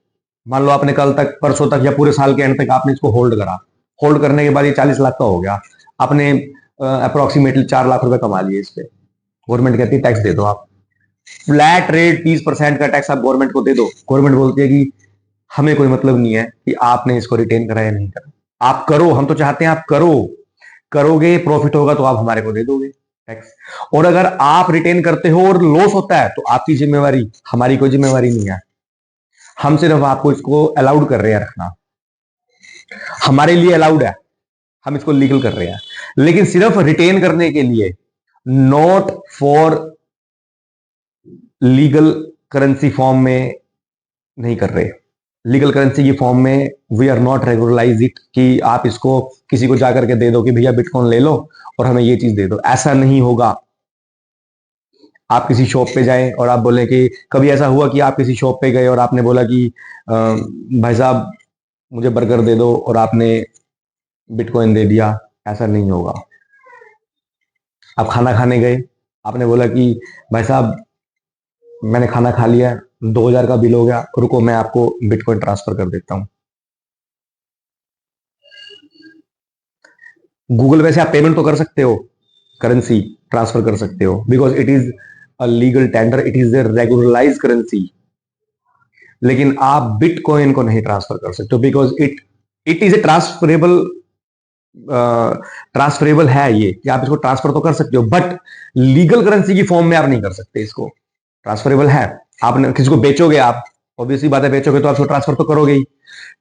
मान लो आपने कल तक, परसों तक या पूरे साल के एंड तक आपने इसको होल्ड करा, होल्ड करने के बाद ये 40 लाख का हो गया, आपने अप्रोक्सीमेटली 4 लाख रुपए कमा लिए इस पे। गवर्नमेंट कहती है टैक्स दे दो, आप फ्लैट रेट 30% का टैक्स आप गवर्नमेंट को दे दो। गवर्नमेंट बोलती है कि हमें कोई मतलब नहीं है कि आपने इसको रिटेन करा या नहीं करा, आप करो, हम तो चाहते हैं आप करो, करोगे प्रॉफिट होगा तो आप हमारे को दे दोगे टैक्स। और अगर आप रिटेन करते हो और लॉस होता है तो आपकी जिम्मेवारी, हमारी कोई जिम्मेवारी नहीं है। हम सिर्फ आपको इसको अलाउड कर रहे हैं रखना, हमारे लिए अलाउड है, हम इसको लीगल कर रहे हैं, लेकिन सिर्फ रिटेन करने के लिए, not for legal currency form में नहीं कर रहे। लीगल करेंसी की फॉर्म में we are not regularize it कि आप इसको किसी को जाकर के दे दो कि भैया बिटकॉइन ले लो और हमें ये चीज दे दो, ऐसा नहीं होगा। आप किसी शॉप पे जाएं और आप बोलें कि कभी ऐसा हुआ कि आप किसी शॉप पे गए और आपने बोला कि भाई साहब मुझे बर्गर दे दो, और आपने बिटकॉइन दे दिया? ऐसा नहीं होगा। आप खाना खाने गए, आपने बोला कि भाई साहब मैंने खाना खा लिया, 2,000 का बिल हो गया, रुको मैं आपको बिटकॉइन ट्रांसफर कर देता हूं। गूगल पे से आप पेमेंट तो कर सकते हो, करेंसी ट्रांसफर कर सकते हो, because it is a legal tender, it is a regularize currency. लेकिन आप बिटकॉइन को नहीं ट्रांसफर कर सकते हो, because it it is a transferable है, ये कि आप इसको ट्रांसफर तो कर सकते हो, बट लीगल करेंसी की फॉर्म में आप नहीं कर सकते इसको। ट्रांसफरेबल है, आपने किसी को बेचोगे, आप ऑब्वियसली बात है, बेचोगे तो आप इसको ट्रांसफर तो करोगे ही,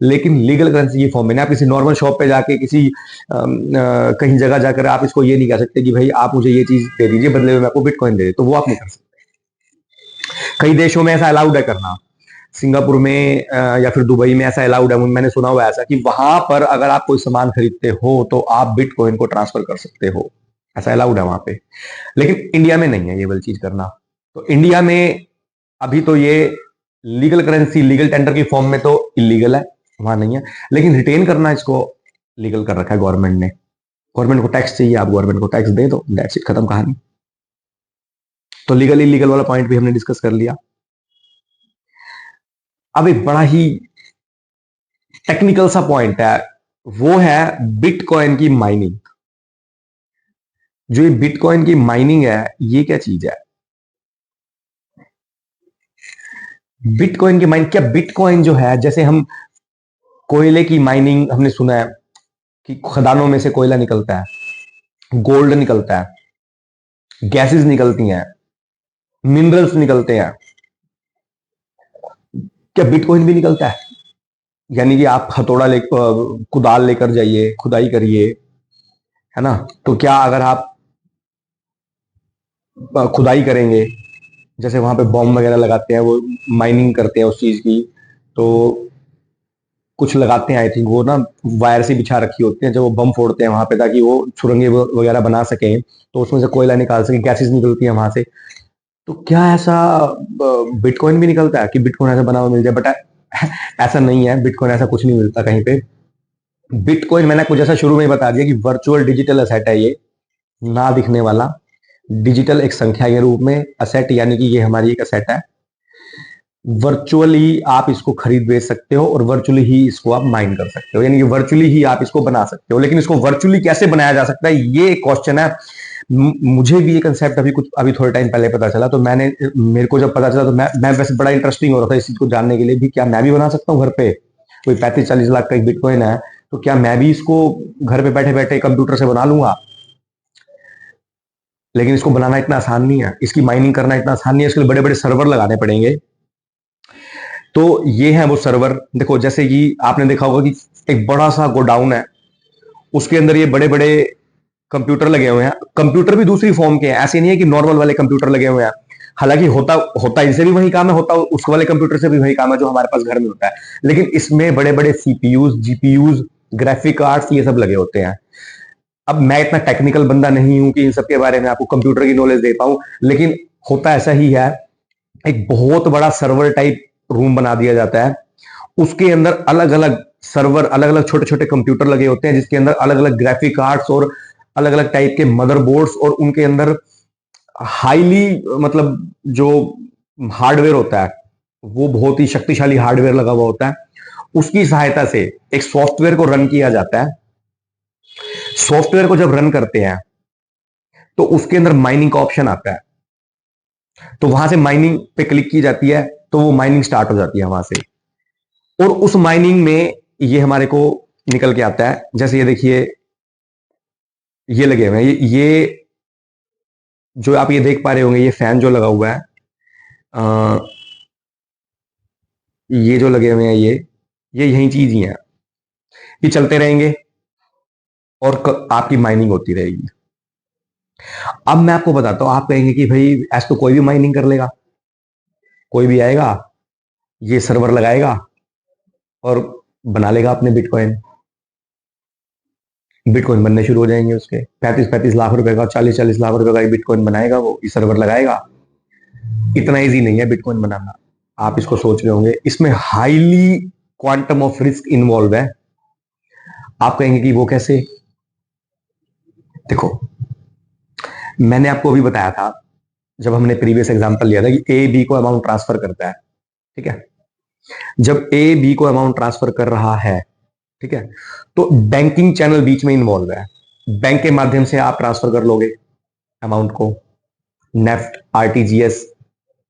लेकिन लीगल करेंसी की फॉर्म में नहीं। आप किसी नॉर्मल शॉप पे जाके किसी कहीं जगह जाकर आप इसको ये नहीं कह सकते कि भाई आप मुझे ये चीज दे दीजिए, बदले में मैं आपको बिटकॉइन दे दे, तो वो आप नहीं कर सकते। कई देशों में ऐसा अलाउड है करना, सिंगापुर में या फिर दुबई में ऐसा अलाउड है, मैंने सुना हुआ ऐसा कि वहां पर अगर आप कोई सामान खरीदते हो तो आप बिटकॉइन को ट्रांसफर कर सकते हो, ऐसा अलाउड है वहां पे। लेकिन इंडिया में नहीं है ये वाली चीज करना। तो इंडिया में अभी तो ये लीगल करेंसी लीगल टेंडर की फॉर्म में तो इलीगल है, वहां नहीं है, लेकिन रिटेन करना इसको लीगल कर रखा है गवर्नमेंट ने। गवर्नमेंट को टैक्स चाहिए, आप गवर्नमेंट को टैक्स दे दो, दैट्स इट, खत्म कहानी। तो लीगल इलीगल वाला पॉइंट भी हमने डिस्कस कर लिया। अब एक बड़ा ही टेक्निकल सा पॉइंट है, वो है बिटकॉइन की माइनिंग। जो ये बिटकॉइन की माइनिंग है, ये क्या चीज है? बिटकॉइन की माइनिंग क्या, बिटकॉइन जो है, जैसे हम कोयले की माइनिंग हमने सुना है कि खदानों में से कोयला निकलता है, गोल्ड निकलता है, गैसेस निकलती हैं, मिनरल्स निकलते हैं, क्या बिटकॉइन भी निकलता है? यानी कि आप हथौड़ा ले कुदाल लेकर जाइए, खुदाई करिए, है ना, तो क्या अगर आप खुदाई करेंगे, जैसे वहां पे बॉम्ब वगैरह लगाते हैं, वो माइनिंग करते हैं उस चीज की, तो कुछ लगाते हैं, आई थिंक वो ना वायर से बिछा रखी होती है, जब वो बम फोड़ते हैं वहां पे ताकि वो सुरंगे वगैरह बना सकें, तो उसमें से कोयला निकाल सके, गैसेस निकलती है वहां से। तो क्या ऐसा बिटकॉइन भी निकलता है कि बिटकॉइन ऐसा बना हुआ मिल जाए? बट ऐसा नहीं है, बिटकॉइन ऐसा कुछ नहीं मिलता कहीं पे। बिटकॉइन मैंने कुछ ऐसा शुरू में ही बता दिया कि वर्चुअल डिजिटल असेट है ये, ना दिखने वाला, डिजिटल एक संख्या के रूप में, असेट यानी कि ये हमारी एक असेट है। वर्चुअली आप इसको खरीद बेच सकते हो और वर्चुअली ही इसको आप माइन कर सकते हो, यानी कि वर्चुअली ही आप इसको बना सकते हो। लेकिन इसको वर्चुअली कैसे बनाया जा सकता है, ये क्वेश्चन है। मुझे भी ये कंसेप्ट अभी थोड़े टाइम पहले पता चला, तो मेरे को जब पता चला तो मैं वैसे बड़ा इंटरेस्टिंग हो रहा था इस चीज को जानने के लिए भी, क्या मैं भी बना सकता हूँ घर पे? कोई 35-40 लाख का एक बिटकॉइन है, तो क्या मैं भी इसको घर पे बैठे बैठे कंप्यूटर से बना लूंगा? लेकिन इसको बनाना इतना आसान नहीं है, इसकी माइनिंग करना इतना आसान नहीं है, इसके लिए बड़े बड़े सर्वर लगाने पड़ेंगे। तो ये है वो सर्वर। देखो जैसे कि आपने देखा होगा कि एक बड़ा सा गोडाउन है, उसके अंदर ये बड़े बड़े कंप्यूटर लगे हुए हैं। कंप्यूटर भी दूसरी फॉर्म के हैं, ऐसे नहीं है कि नॉर्मल वाले कंप्यूटर लगे हुए हैं। हालांकि होता होता इनसे भी वही काम है, होता उस वाले कंप्यूटर से भी वही काम है जो हमारे पास घर में होता है, लेकिन इसमें बड़े बड़े सीपीयूज, जीपीयूज, ग्राफिक कार्ड्स, ये सब लगे होते हैं। अब मैं इतना टेक्निकल बंदा नहीं हूं कि इन सब के बारे में आपको कंप्यूटर की नॉलेज दे पाऊं, लेकिन होता ऐसा ही है। एक बहुत बड़ा सर्वर टाइप रूम बना दिया जाता है, उसके अंदर अलग अलग सर्वर, अलग अलग छोटे छोटे कंप्यूटर लगे होते हैं, जिसके अंदर अलग अलग ग्राफिक कार्ड्स और अलग अलग टाइप के मदरबोर्ड्स, और उनके अंदर हाईली, मतलब जो हार्डवेयर होता है वो बहुत ही शक्तिशाली हार्डवेयर लगा हुआ होता है। उसकी सहायता से एक सॉफ्टवेयर को रन किया जाता है। सॉफ्टवेयर को जब रन करते हैं तो उसके अंदर माइनिंग का ऑप्शन आता है, तो वहां से माइनिंग पे क्लिक की जाती है, तो वो माइनिंग स्टार्ट हो जाती है वहां से। और उस माइनिंग में ये हमारे को निकल के आता है, जैसे ये देखिए, ये लगे हुए हैं, ये जो आप ये देख पा रहे होंगे, ये फैन जो लगा हुआ है, अ, ये जो लगे हुए हैं, ये यही चीज ही है, ये चलते रहेंगे और आपकी माइनिंग होती रहेगी। अब मैं आपको बताता हूं, आप कहेंगे कि भाई ऐसा तो कोई भी माइनिंग कर लेगा, कोई भी आएगा, ये सर्वर लगाएगा और बना लेगा अपने बिटकॉइन। बिटकॉइन बनने शुरू हो जाएंगे उसके, 35-35 लाख रुपए का, 40-40 लाख रुपए का बिटकॉइन बनाएगा वो, ये सर्वर लगाएगा इतना इजी नहीं है बिटकॉइन बनाना। आप इसको सोच रहे होंगे, इसमें highly quantum of risk involve है। आप कहेंगे कि वो कैसे? देखो, मैंने आपको अभी बताया था जब हमने प्रीवियस एग्जांपल लिया था कि ए बी को अमाउंट ट्रांसफर करता है, ठीक है। जब ए बी को अमाउंट ट्रांसफर कर रहा है, ठीक है, तो बैंकिंग चैनल बीच में इन्वॉल्व है। बैंक के माध्यम से आप ट्रांसफर कर लोगे अमाउंट को, नेफ्ट, आरटीजीएस,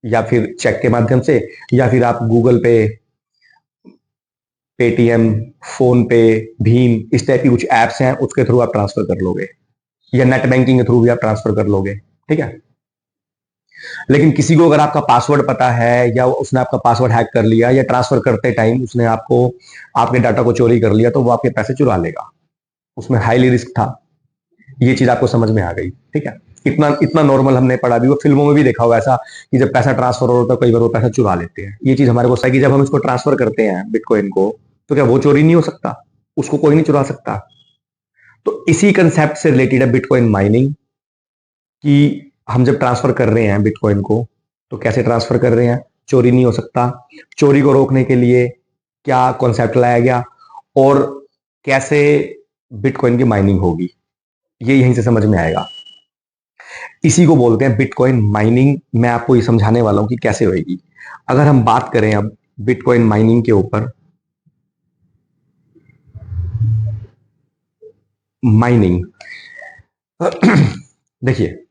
या फिर चेक के माध्यम से, या फिर आप गूगल पे, पेटीएम, फोन पे, भीम, इस टाइप की कुछ एप्स हैं, उसके थ्रू आप ट्रांसफर कर लोगे, या नेट बैंकिंग के थ्रू भी आप ट्रांसफर कर लोगे, ठीक है। लेकिन किसी को अगर आपका पासवर्ड पता है, या उसने आपका पासवर्ड हैक कर लिया, या ट्रांसफर करते टाइम उसने आपको आपके डाटा को चोरी कर लिया, तो वो आपके पैसे चुरा लेगा। उसमें हाईली रिस्क था। ये चीज आपको समझ में आ गई, ठीक है। इतना इतना नॉर्मल हमने पढ़ा भी, वो फिल्मों में भी देखा हुआ ऐसा कि जब पैसा ट्रांसफर हो रहा है, कई बार वो पैसा चुरा लेते हैं। ये चीज हमारे को सही कि जब हम इसको ट्रांसफर करते हैं बिटकॉइन को, तो क्या वो चोरी नहीं हो सकता? उसको कोई नहीं चुरा सकता। तो इसी कंसेप्ट से रिलेटेड है बिटकॉइन माइनिंग, कि हम जब ट्रांसफर कर रहे हैं बिटकॉइन को, तो कैसे ट्रांसफर कर रहे हैं, चोरी नहीं हो सकता। चोरी को रोकने के लिए क्या कॉन्सेप्ट लाया गया, और कैसे बिटकॉइन की माइनिंग होगी, ये यहीं से समझ में आएगा। इसी को बोलते हैं बिटकॉइन माइनिंग। मैं आपको ये समझाने वाला हूं कि कैसे होगी। अगर हम बात करें अब बिटकॉइन माइनिंग के ऊपर, माइनिंग देखिए,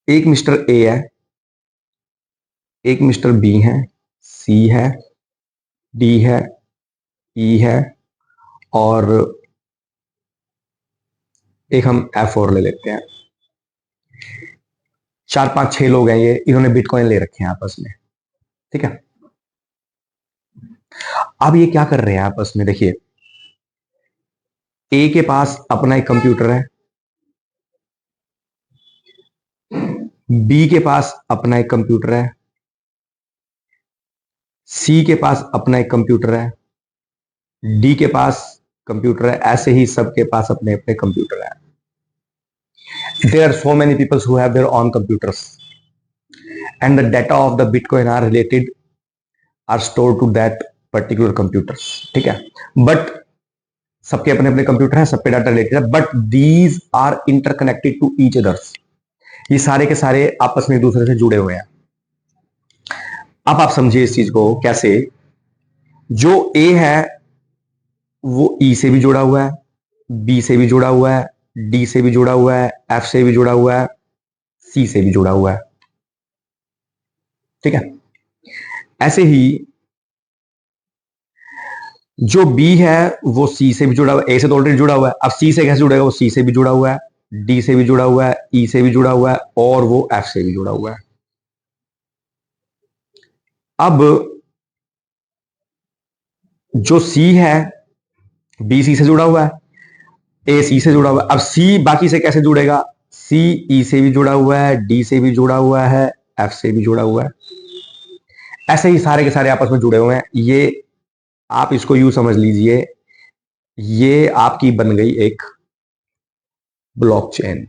एक मिस्टर ए है, एक मिस्टर बी है, सी है, डी है, ई है, और एक हम एफ और ले लेते हैं। 4 5 6 लोग हैं, ये इन्होंने बिटकॉइन ले रखे हैं आपस में, ठीक है। अब ये क्या कर रहे हैं आपस में, देखिए, ए के पास अपना एक कंप्यूटर है, बी के पास अपना एक कंप्यूटर है, सी के पास अपना एक कंप्यूटर है, डी के पास कंप्यूटर है, ऐसे ही सबके पास अपने अपने कंप्यूटर है। There are so many people who have their own computers, and the data of the Bitcoin are related, are stored to that particular computers, ठीक है। बट सबके अपने अपने कंप्यूटर हैं, सब पे डाटा रिलेटेड है, but these are interconnected to each others. ये सारे के सारे आपस में एक दूसरे से जुड़े हुए हैं। अब आप समझिए इस चीज को कैसे। जो ए है वो ई से भी जुड़ा हुआ है, बी से भी जुड़ा हुआ है, डी से भी जुड़ा हुआ है, एफ से भी जुड़ा हुआ है, सी से भी जुड़ा हुआ है, ठीक है। ऐसे ही जो बी है वो सी से भी जुड़ा हुआ है, ए से तो ऑलरेडी जुड़ा हुआ है, अब सी से कैसे जुड़ेगा, वो सी से भी जुड़ा हुआ है, डी से भी जुड़ा हुआ है, ई से भी जुड़ा हुआ है, और वो एफ से भी जुड़ा हुआ है। अब जो सी है, बी सी से जुड़ा हुआ है, ए सी से जुड़ा हुआ है। अब सी बाकी से कैसे जुड़ेगा, सी ई से भी जुड़ा हुआ है, डी से भी जुड़ा हुआ है, एफ से भी जुड़ा हुआ है। ऐसे ही सारे के सारे आपस में जुड़े हुए हैं। ये आप इसको यूं समझ लीजिए, ये आपकी बन गई एक ब्लॉकचेन।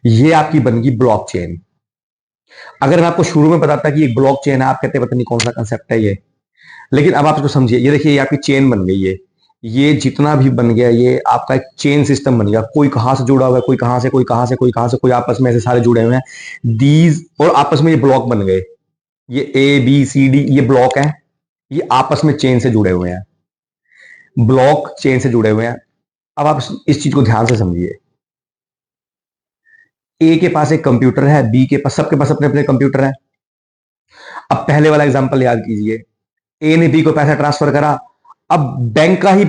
ये आपकी बन गई ब्लॉकचेन। अगर मैं आपको शुरू में बताता कि एक ब्लॉकचेन है, आप कहते पता नहीं कौन सा कंसेप्ट है ये, लेकिन अब आप इसको समझिए। ये देखिए, ये आपकी चेन बन गई है। ये जितना भी बन गया, ये आपका एक चेन सिस्टम बन गया। कोई कहां से जुड़ा हुआ है, कोई कहां से, कोई कहां से, कोई कहां से, कोई आपस में ऐसे सारे जुड़े हुए हैं दीज, और आपस में ये ब्लॉक बन गए। ये ए बी सी डी ये ब्लॉक है, ये आपस में चेन से जुड़े हुए हैं, ब्लॉक चेन से जुड़े हुए हैं। अब आप इस चीज को ध्यान से समझिए। ए के पास एक कंप्यूटर है, बी के पास, सबके पास अपने अपने कंप्यूटर है। अब पहले वाला एग्जांपल याद कीजिए, ए ने बी को पैसा ट्रांसफर करा, अब बैंक का ही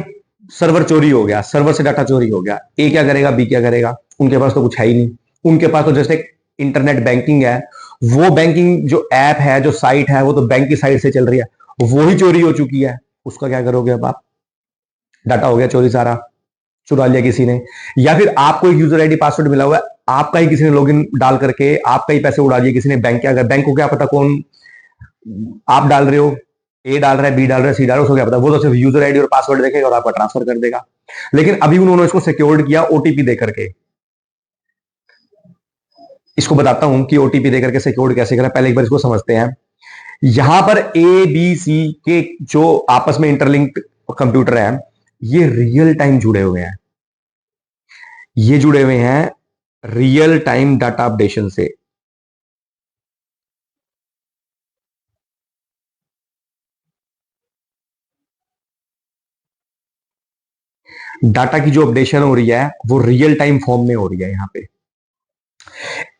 सर्वर चोरी हो गया, सर्वर से डाटा चोरी हो गया। ए क्या करेगा, बी क्या करेगा? उनके पास तो कुछ है ही नहीं। उनके पास तो जैसे इंटरनेट बैंकिंग है, वो बैंकिंग जो ऐप है, जो साइट है, वो तो बैंक की साइट से चल रही है, वो ही चोरी हो चुकी है। उसका क्या करोगे अब आप? डाटा हो गया चोरी सारा, चुरा लिया किसी ने। या फिर आपको एक यूजर आईडी पासवर्ड मिला हुआ है, आपका ही किसी ने लॉगिन डाल करके आपका ही पैसे उड़ा दिए किसी ने। बैंक क्या, बैंक को क्या पता कौन आप डाल रहे हो, ए डाल रहा है, बी डाल रहा है, सी डाल रहा है, उसको क्या पता? वो तो सिर्फ यूजर आईडी और पासवर्ड देखेगा और आपका ट्रांसफर कर देगा। लेकिन अभी उन्होंने इसको सिक्योर्ड किया ओटीपी दे करके। इसको बताता हूं कि ओटीपी देकर के सिक्योर कैसे करें। पहले एक बार इसको समझते हैं। यहां पर ए बी सी के जो आपस में इंटरलिंक्ड कंप्यूटर हैं, ये रियल टाइम जुड़े हुए हैं। ये जुड़े हुए हैं रियल टाइम डाटा अपडेशन से। डाटा की जो अपडेशन हो रही है वो रियल टाइम फॉर्म में हो रही है। यहां पे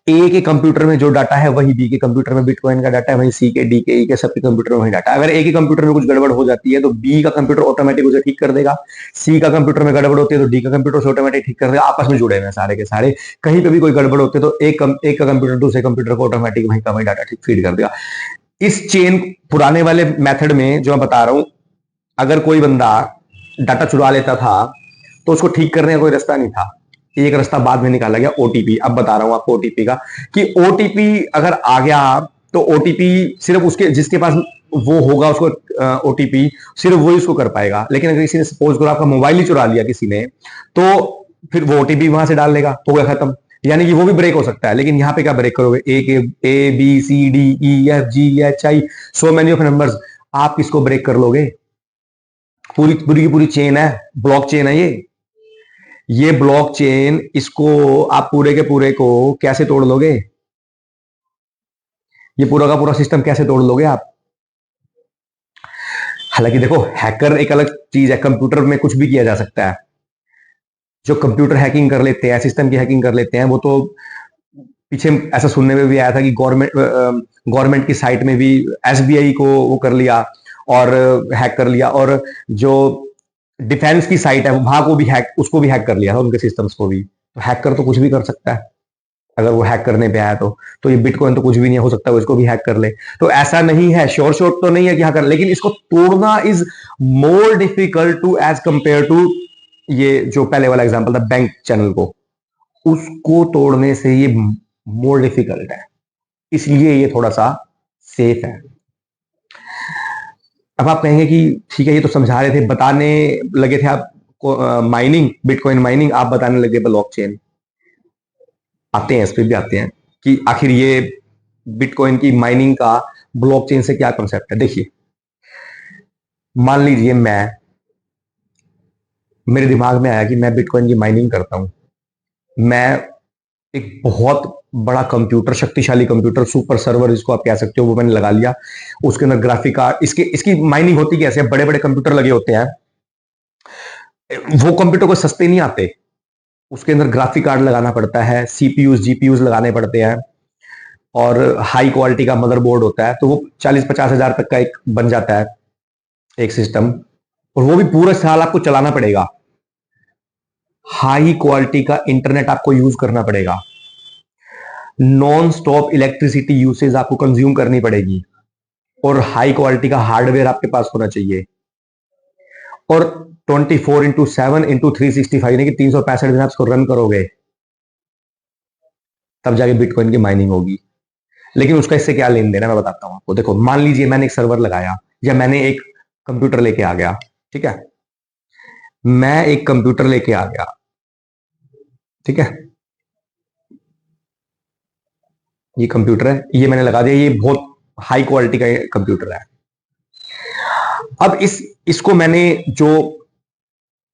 ए के कंप्यूटर में जो डाटा है वही बी के कंप्यूटर में बिटकॉइन का डाटा है, वही सी के डी के ई के सबके कंप्यूटर में वही डाटा है। अगर ए के कंप्यूटर में कुछ गड़बड़ हो जाती है तो बी का कंप्यूटर ऑटोमेटिक उसे ठीक कर देगा, सी का कंप्यूटर में गड़बड़ होती है तो डी का कंप्यूटर से ऑटोमेटिक ठीक कर देगा। आपस में जुड़े हुए हैं सारे के सारे। कहीं पे भी कोई गड़बड़ होती है तो एक का कंप्यूटर दूसरे कंप्यूटर को ऑटोमेटिक वही का वही डाटा ठीक फीड कर देगा। इस चेन पुराने वाले मेथड में जो मैं बता रहा हूं, अगर कोई बंदा डाटा चुरा लेता था तो उसको ठीक करने का कोई रास्ता नहीं था। एक रास्ता बाद में निकाला गया ओटीपी। अब बता रहा हूं आपको ओटीपी का, कि ओटीपी अगर आ गया तो ओटीपी सिर्फ उसके जिसके पास वो होगा उसको ओटीपी सिर्फ वही उसको कर पाएगा। लेकिन अगर किसी ने सपोज करो आपका मोबाइल ही चुरा लिया किसी ने, तो फिर वो ओटीपी वहां से डाल लेगा, हो गया खत्म। यानी कि वो भी ब्रेक हो सकता है। लेकिन यहां पे क्या ब्रेक करोगे? A B C D E F G H I, so many of numbers, आप किसको ब्रेक कर लोगे? पूरी पूरी की पूरी चेन है, ब्लॉक चेन है ये ब्लॉक चेन, इसको आप पूरे के पूरे को कैसे तोड़ लोगे? ये पूरा का पूरा सिस्टम कैसे तोड़ लोगे आप? हालांकि देखो, हैकर एक अलग चीज है, कंप्यूटर में कुछ भी किया जा सकता है। जो कंप्यूटर हैकिंग कर लेते हैं, सिस्टम की हैकिंग कर लेते हैं, वो तो पीछे ऐसा सुनने में भी आया था कि गवर्नमेंट की साइट में भी एसबीआई को वो कर लिया और हैक कर लिया, और जो डिफेंस की साइट है वहां को भी उसको भी हैक कर लिया था, उनके सिस्टम्स को भी। तो हैकर तो कुछ भी कर सकता है अगर वो हैक करने पे आया तो ये बिटकॉइन तो कुछ भी नहीं हो सकता, वो इसको भी हैक कर ले। तो ऐसा नहीं है, श्योर शॉट तो नहीं है कि हाँ कर, लेकिन इसको तोड़ना is more difficult to as compare to ये जो पहले वाला एग्जांपल था बैंक चैनल को, उसको तोड़ने से ये मोर डिफिकल्ट है, इसलिए ये थोड़ा सा सेफ है। अब आप कहेंगे कि ठीक है, ये तो समझा रहे थे, बताने लगे थे आप माइनिंग, बिटकॉइन माइनिंग, आप बताने लगे ब्लॉकचेन। आते हैं, इस पे भी आते हैं कि आखिर ये बिटकॉइन की माइनिंग का ब्लॉकचेन से क्या कॉन्सेप्ट है। देखिए, मान लीजिए मेरे दिमाग में आया कि मैं बिटकॉइन की माइनिंग करता हूं। मैं एक बहुत बड़ा कंप्यूटर, शक्तिशाली कंप्यूटर, सुपर सर्वर जिसको आप कह सकते हो, वो मैंने लगा लिया। उसके अंदर ग्राफिक कार्ड, इसकी माइनिंग होती कैसे? बड़े बड़े कंप्यूटर लगे होते हैं, वो कंप्यूटर को सस्ते नहीं आते, उसके अंदर ग्राफिक कार्ड लगाना पड़ता है, सीपीयूज जीपीयूज लगाने पड़ते हैं, और हाई क्वालिटी का मदरबोर्ड होता है। तो वो 40-50 हजार तक का एक बन जाता है एक सिस्टम, और वो भी पूरा साल आपको चलाना पड़ेगा। हाई क्वालिटी का इंटरनेट आपको यूज करना पड़ेगा, नॉन स्टॉप इलेक्ट्रिसिटी यूसेज आपको कंज्यूम करनी पड़ेगी, और हाई क्वालिटी का हार्डवेयर आपके पास होना चाहिए, और 24/7/365 यानी कि 365 दिन आप इसको रन करोगे, तब जाके बिटकॉइन की माइनिंग होगी। लेकिन उसका इससे क्या लेन देन है, मैं बताता हूं आपको। देखो, मान लीजिए मैंने एक सर्वर लगाया, या मैंने एक कंप्यूटर लेके आ गया, ठीक है, मैं एक कंप्यूटर लेके आ गया, ठीक है, ये कंप्यूटर है, ये मैंने लगा दिया, ये बहुत हाई क्वालिटी का कंप्यूटर है। अब इसको मैंने जो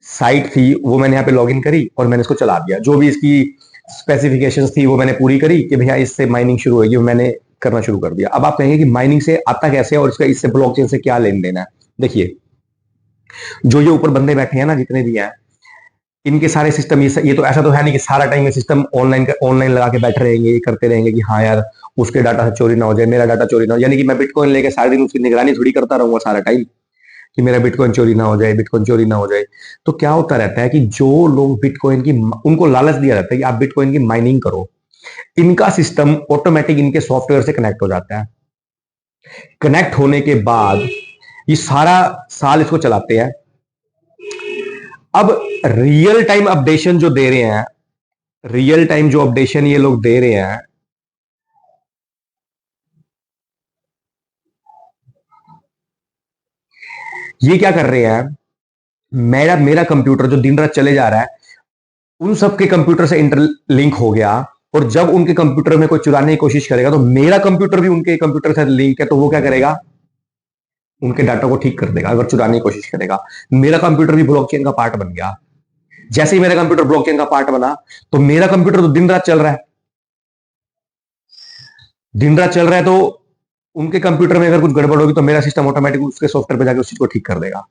साइट थी वो मैंने यहाँ पे लॉगिन करी और मैंने इसको चला दिया, जो भी इसकी स्पेसिफिकेशंस थी वो मैंने पूरी करी कि भैया इससे माइनिंग शुरू होगी, मैंने करना शुरू कर दिया। अब आप कहेंगे कि माइनिंग से आता कैसे है और इसका इससे ब्लॉकचेन से क्या लेन देन है। देखिए, जो ये ऊपर बंदे बैठे हैं ना, जितने भी हैं, इनके सारे सिस्टम, ये तो ऐसा तो है नहीं कि सारा टाइम ये सिस्टम ऑनलाइन लगा के बैठे रहेंगे, ये करते रहेंगे कि हाँ यार उसके डाटा चोरी ना हो जाए, मेरा डाटा चोरी ना हो, यानी कि मैं बिटकॉइन लेके सारे दिन उसकी निगरानी थोड़ी करता रहूंगा सारा टाइम कि मेरा बिटकॉइन चोरी ना हो जाए, बिटकॉइन चोरी ना हो जाए। तो क्या होता रहता है कि जो लोग बिटकॉइन की, उनको लालच दिया जाता है कि आप बिटकॉइन की माइनिंग करो, इनका सिस्टम ऑटोमेटिक इनके सॉफ्टवेयर से कनेक्ट हो जाता है। कनेक्ट होने के बाद ये सारा साल इसको चलाते हैं। अब रियल टाइम अपडेशन जो दे रहे हैं, रियल टाइम जो अपडेशन ये लोग दे रहे हैं, ये क्या कर रहे हैं, मेरा कंप्यूटर जो दिन रात चले जा रहा है, उन सबके कंप्यूटर से इंटरलिंक हो गया, और जब उनके कंप्यूटर में कोई चुराने की कोशिश करेगा तो मेरा कंप्यूटर भी उनके कंप्यूटर से लिंक है, तो वो क्या करेगा, उनके डाटा को ठीक कर देगा अगर चुराने की कोशिश करेगा। मेरा कंप्यूटर भी ब्लॉकचेन का पार्ट बन गया। जैसे ही मेरा कंप्यूटर ब्लॉकचेन का पार्ट बना, तो मेरा कंप्यूटर तो दिन रात चल रहा है, दिन रात चल रहा है, तो उनके कंप्यूटर में अगर कुछ गड़बड़ होगी तो मेरा सिस्टम ऑटोमेटिक उसके सॉफ्टवेयर पे जाकर उस चीज को ठीक कर देगा।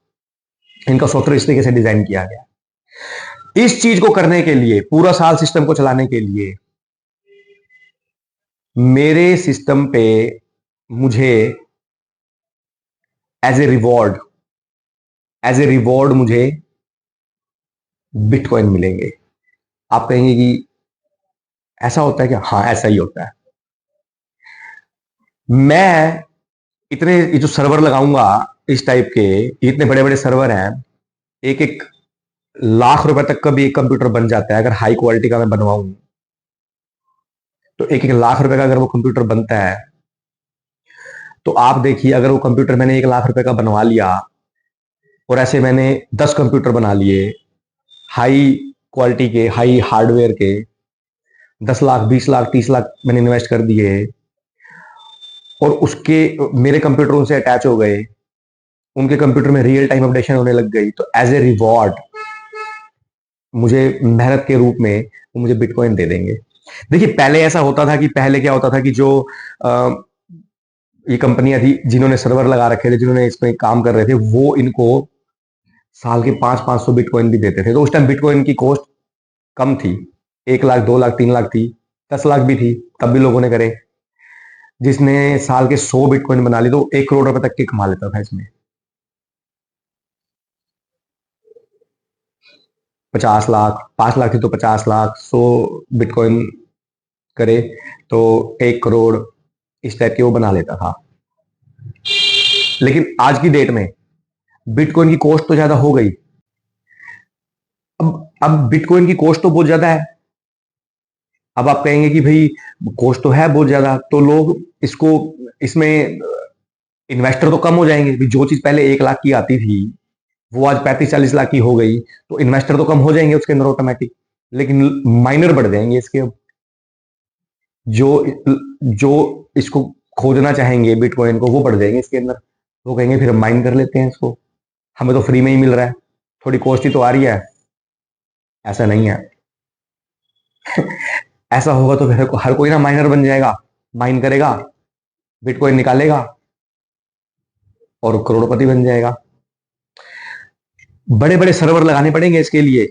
इनका सॉफ्टवेयर इस तरीके से डिजाइन किया गया। इस चीज को करने के लिए, पूरा साल सिस्टम को चलाने के लिए, मेरे सिस्टम पे मुझे एज ए रिवॉर्ड मुझे बिटकॉइन मिलेंगे। आप कहेंगे कि ऐसा होता है क्या? हाँ, ऐसा ही होता है। मैं इतने ये जो सर्वर लगाऊंगा इस टाइप के, इतने बड़े बड़े सर्वर हैं, एक एक लाख रुपए तक का भी एक कंप्यूटर बन जाता है अगर हाई क्वालिटी का मैं बनवाऊं। तो एक एक लाख रुपए का अगर वो कंप्यूटर बनता है, तो आप देखिए, अगर वो कंप्यूटर मैंने 1 लाख रुपए का बनवा लिया और ऐसे मैंने 10 कंप्यूटर बना लिए हाई क्वालिटी के, हाई हार्डवेयर के, 10 लाख, 20 लाख, 30 लाख मैंने इन्वेस्ट कर दिए, और उसके मेरे कंप्यूटर उनसे अटैच हो गए, उनके कंप्यूटर में रियल टाइम अपडेशन होने लग गई, तो एज ए रिवॉर्ड मुझे मेहनत के रूप में वो मुझे बिटकॉइन दे देंगे। देखिए, पहले ऐसा होता था कि पहले क्या होता था कि जो ये कंपनियां थी जिन्होंने सर्वर लगा रखे थे, जिन्होंने इसमें काम कर रहे थे, वो इनको साल के 500-500 बिटकॉइन भी देते थे। तो उस टाइम बिटकॉइन की कॉस्ट कम थी, 1 लाख, 2 लाख, 3 लाख थी, 10 लाख भी थी, तब भी लोगों ने करे। जिसने साल के 100 बिटकॉइन बना ली तो 1 करोड़ रुपए तक के कमा लेता था इसमें। 50 लाख, 5 लाख थी तो 50 लाख, 100 बिटकॉइन करे तो 1 करोड़, इस टाइप के वो बना लेता था। लेकिन आज की डेट में बिटकॉइन की कॉस्ट तो ज्यादा हो गई। अब बिटकॉइन की कॉस्ट तो बहुत ज्यादा है। अब आप कहेंगे कि भाई कॉस्ट तो है बहुत ज्यादा, तो लोग इसको, इसमें इन्वेस्टर तो कम हो जाएंगे। जो चीज पहले 1 लाख की आती थी वो आज 35-40 लाख की हो गई, तो इन्वेस्टर तो कम हो जाएंगे उसके अंदर ऑटोमेटिक, लेकिन माइनर बढ़ जाएंगे इसके। जो जो इसको खोजना चाहेंगे बिटकॉइन को, वो बढ़ जाएंगे इसके अंदर। वो कहेंगे फिर हम माइन कर लेते हैं इसको, हमें तो फ्री में ही मिल रहा है, थोड़ी कॉस्ट ही तो आ रही है। ऐसा नहीं है। ऐसा होगा तो फिर हर कोई ना माइनर बन जाएगा, माइन करेगा, बिटकॉइन निकालेगा और करोड़पति बन जाएगा। बड़े बड़े सर्वर लगाने पड़ेंगे इसके लिए,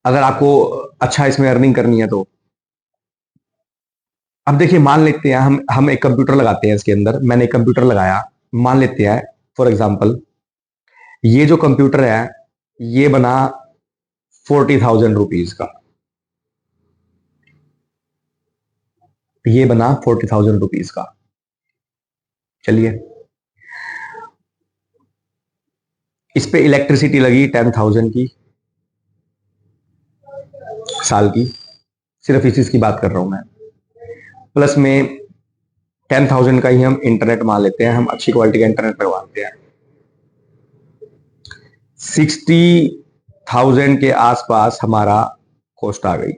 अगर आपको अच्छा इसमें अर्निंग करनी है तो। अब देखिए, मान लेते हैं हम एक कंप्यूटर लगाते हैं इसके अंदर, मैंने एक कंप्यूटर लगाया, मान लेते हैं फॉर एग्जांपल ये जो कंप्यूटर है ये बना 40,000 रुपीज का, ये बना 40,000 रुपीज का। चलिए, इस पे इलेक्ट्रिसिटी लगी 10,000 की साल की, सिर्फ इस चीज की बात कर रहा हूं मैं। प्लस में 10,000 का ही हम इंटरनेट मान लेते हैं, हम अच्छी क्वालिटी का इंटरनेट लगवाते हैं। 60,000 के आसपास हमारा कॉस्ट आ गई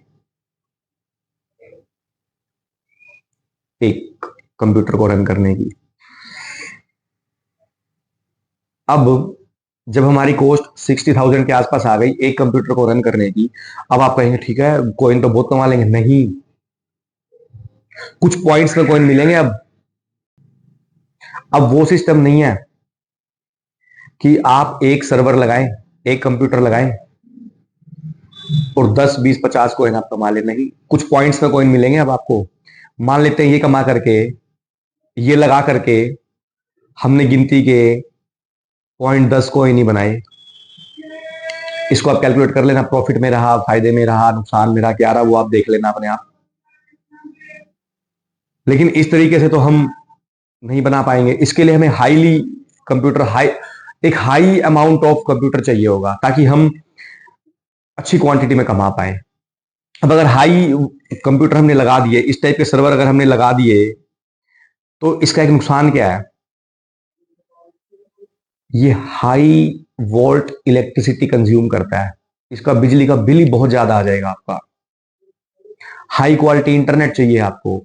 एक कंप्यूटर को रन करने की। अब जब हमारी कॉस्ट 60,000 के आसपास आ गई एक कंप्यूटर को रन करने की, अब आप कहेंगे ठीक है कॉइन तो बहुत कमा लेंगे। नहीं, कुछ पॉइंट्स में कॉइन मिलेंगे। अब वो सिस्टम नहीं है कि आप एक सर्वर लगाएं, एक कंप्यूटर लगाएं और 10, 20, 50 कॉइन आप कमा ले। नहीं, कुछ पॉइंट्स में कॉइन मिलेंगे। अब आपको मान लेते हैं ये कमा करके, ये लगा करके हमने गिनती के 0.10 कॉइन ही बनाए। इसको आप कैलकुलेट कर लेना, प्रॉफिट में रहा, फायदे में रहा, नुकसान में रहा, क्या रहा वो आप देख लेना अपने आप। लेकिन इस तरीके से तो हम नहीं बना पाएंगे। इसके लिए हमें हाईली कंप्यूटर, एक हाई अमाउंट ऑफ कंप्यूटर चाहिए होगा ताकि हम अच्छी क्वांटिटी में कमा पाए। अब अगर हाई कंप्यूटर हमने लगा दिए, इस टाइप के सर्वर अगर हमने लगा दिए, तो इसका एक नुकसान क्या है, ये हाई वोल्ट इलेक्ट्रिसिटी कंज्यूम करता है। इसका बिजली का बिल ही बहुत ज्यादा आ जाएगा आपका। हाई क्वालिटी इंटरनेट चाहिए आपको।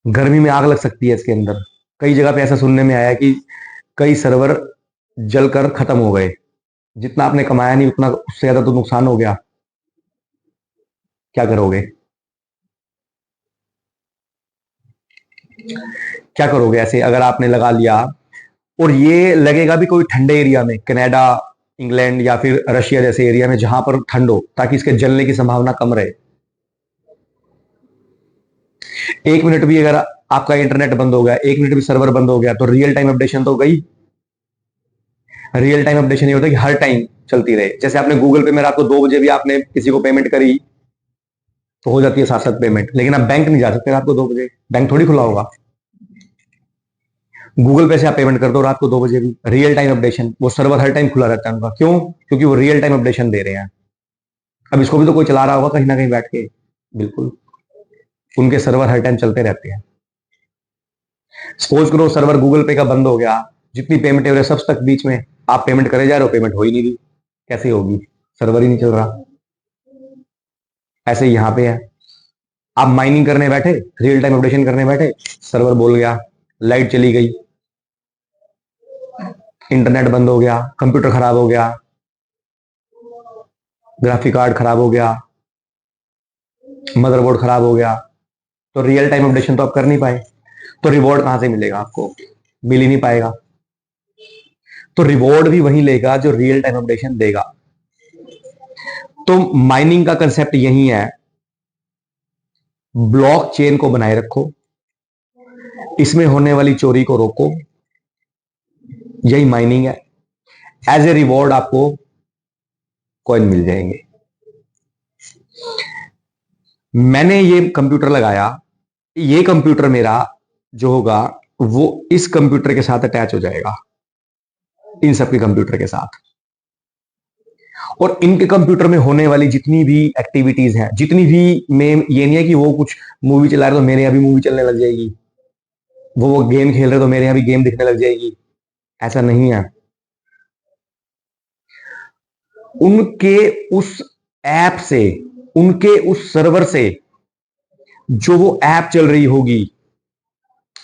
गर्मी में आग लग सकती है इसके अंदर। कई जगह पे ऐसा सुनने में आया कि कई सर्वर जलकर खत्म हो गए। जितना आपने कमाया नहीं उतना उससे ज्यादा तो नुकसान हो गया। क्या करोगे? क्या करोगे ऐसे अगर आपने लगा लिया? और ये लगेगा भी कोई ठंडे एरिया में, कनाडा, इंग्लैंड या फिर रशिया जैसे एरिया में जहां पर ठंड हो, ताकि इसके जलने की संभावना कम रहे। एक मिनट भी अगर आपका इंटरनेट बंद हो गया, एक मिनट भी सर्वर बंद हो गया, तो रियल टाइम अपडेशन तो गई। रियल टाइम अपडेशन ये होता है कि हर टाइम चलती रहे। जैसे आपने गूगल पे में रात को 2 बजे भी आपने किसी को पेमेंट करी तो हो जाती है साथ साथ पेमेंट, लेकिन आप बैंक नहीं जा सकते रात को 2 बजे, बैंक थोड़ी खुला होगा। गूगल पे से आप पेमेंट कर दो रात को 2 बजे भी, रियल टाइम अपडेशन, वो सर्वर हर टाइम खुला रहता है उनका। क्यों? क्योंकि वो रियल टाइम अपडेशन दे रहे हैं। अब इसको भी तो कोई चला रहा होगा कहीं ना कहीं बैठ के। बिल्कुल, उनके सर्वर हर टाइम चलते रहते हैं। सपोज करो सर्वर गूगल पे का बंद हो गया, जितनी पेमेंट है सब तक बीच में आप पेमेंट करे जा रहे हो, पेमेंट हो ही नहीं रही, कैसे होगी? सर्वर ही नहीं चल रहा। ऐसे ही यहां पे है, आप माइनिंग करने बैठे, रियल टाइम अपडेशन करने बैठे, सर्वर बोल गया, लाइट चली गई, इंटरनेट बंद हो गया, कंप्यूटर खराब हो गया, ग्राफिक कार्ड खराब हो गया, मदरबोर्ड खराब हो गया, तो रियल टाइम अपडेशन तो आप कर नहीं पाए। तो रिवॉर्ड कहां से मिलेगा आपको? मिल ही नहीं पाएगा। तो रिवॉर्ड भी वही लेगा जो रियल टाइम अपडेशन देगा। तो माइनिंग का कंसेप्ट यही है, ब्लॉक चेन को बनाए रखो, इसमें होने वाली चोरी को रोको, यही माइनिंग है। एज ए रिवॉर्ड आपको कॉइन मिल जाएंगे। मैंने ये कंप्यूटर लगाया, ये कंप्यूटर मेरा जो होगा वो इस कंप्यूटर के साथ अटैच हो जाएगा, इन सबके कंप्यूटर के साथ। और इनके कंप्यूटर में होने वाली जितनी भी एक्टिविटीज हैं, जितनी भी, में ये नहीं है कि वो कुछ मूवी चला रहे तो मेरे यहां भी मूवी चलने लग जाएगी, वो गेम खेल रहे तो मेरे यहां भी गेम दिखने लग जाएगी। ऐसा नहीं है। उनके उस ऐप से, उनके उस सर्वर से जो वो ऐप चल रही होगी,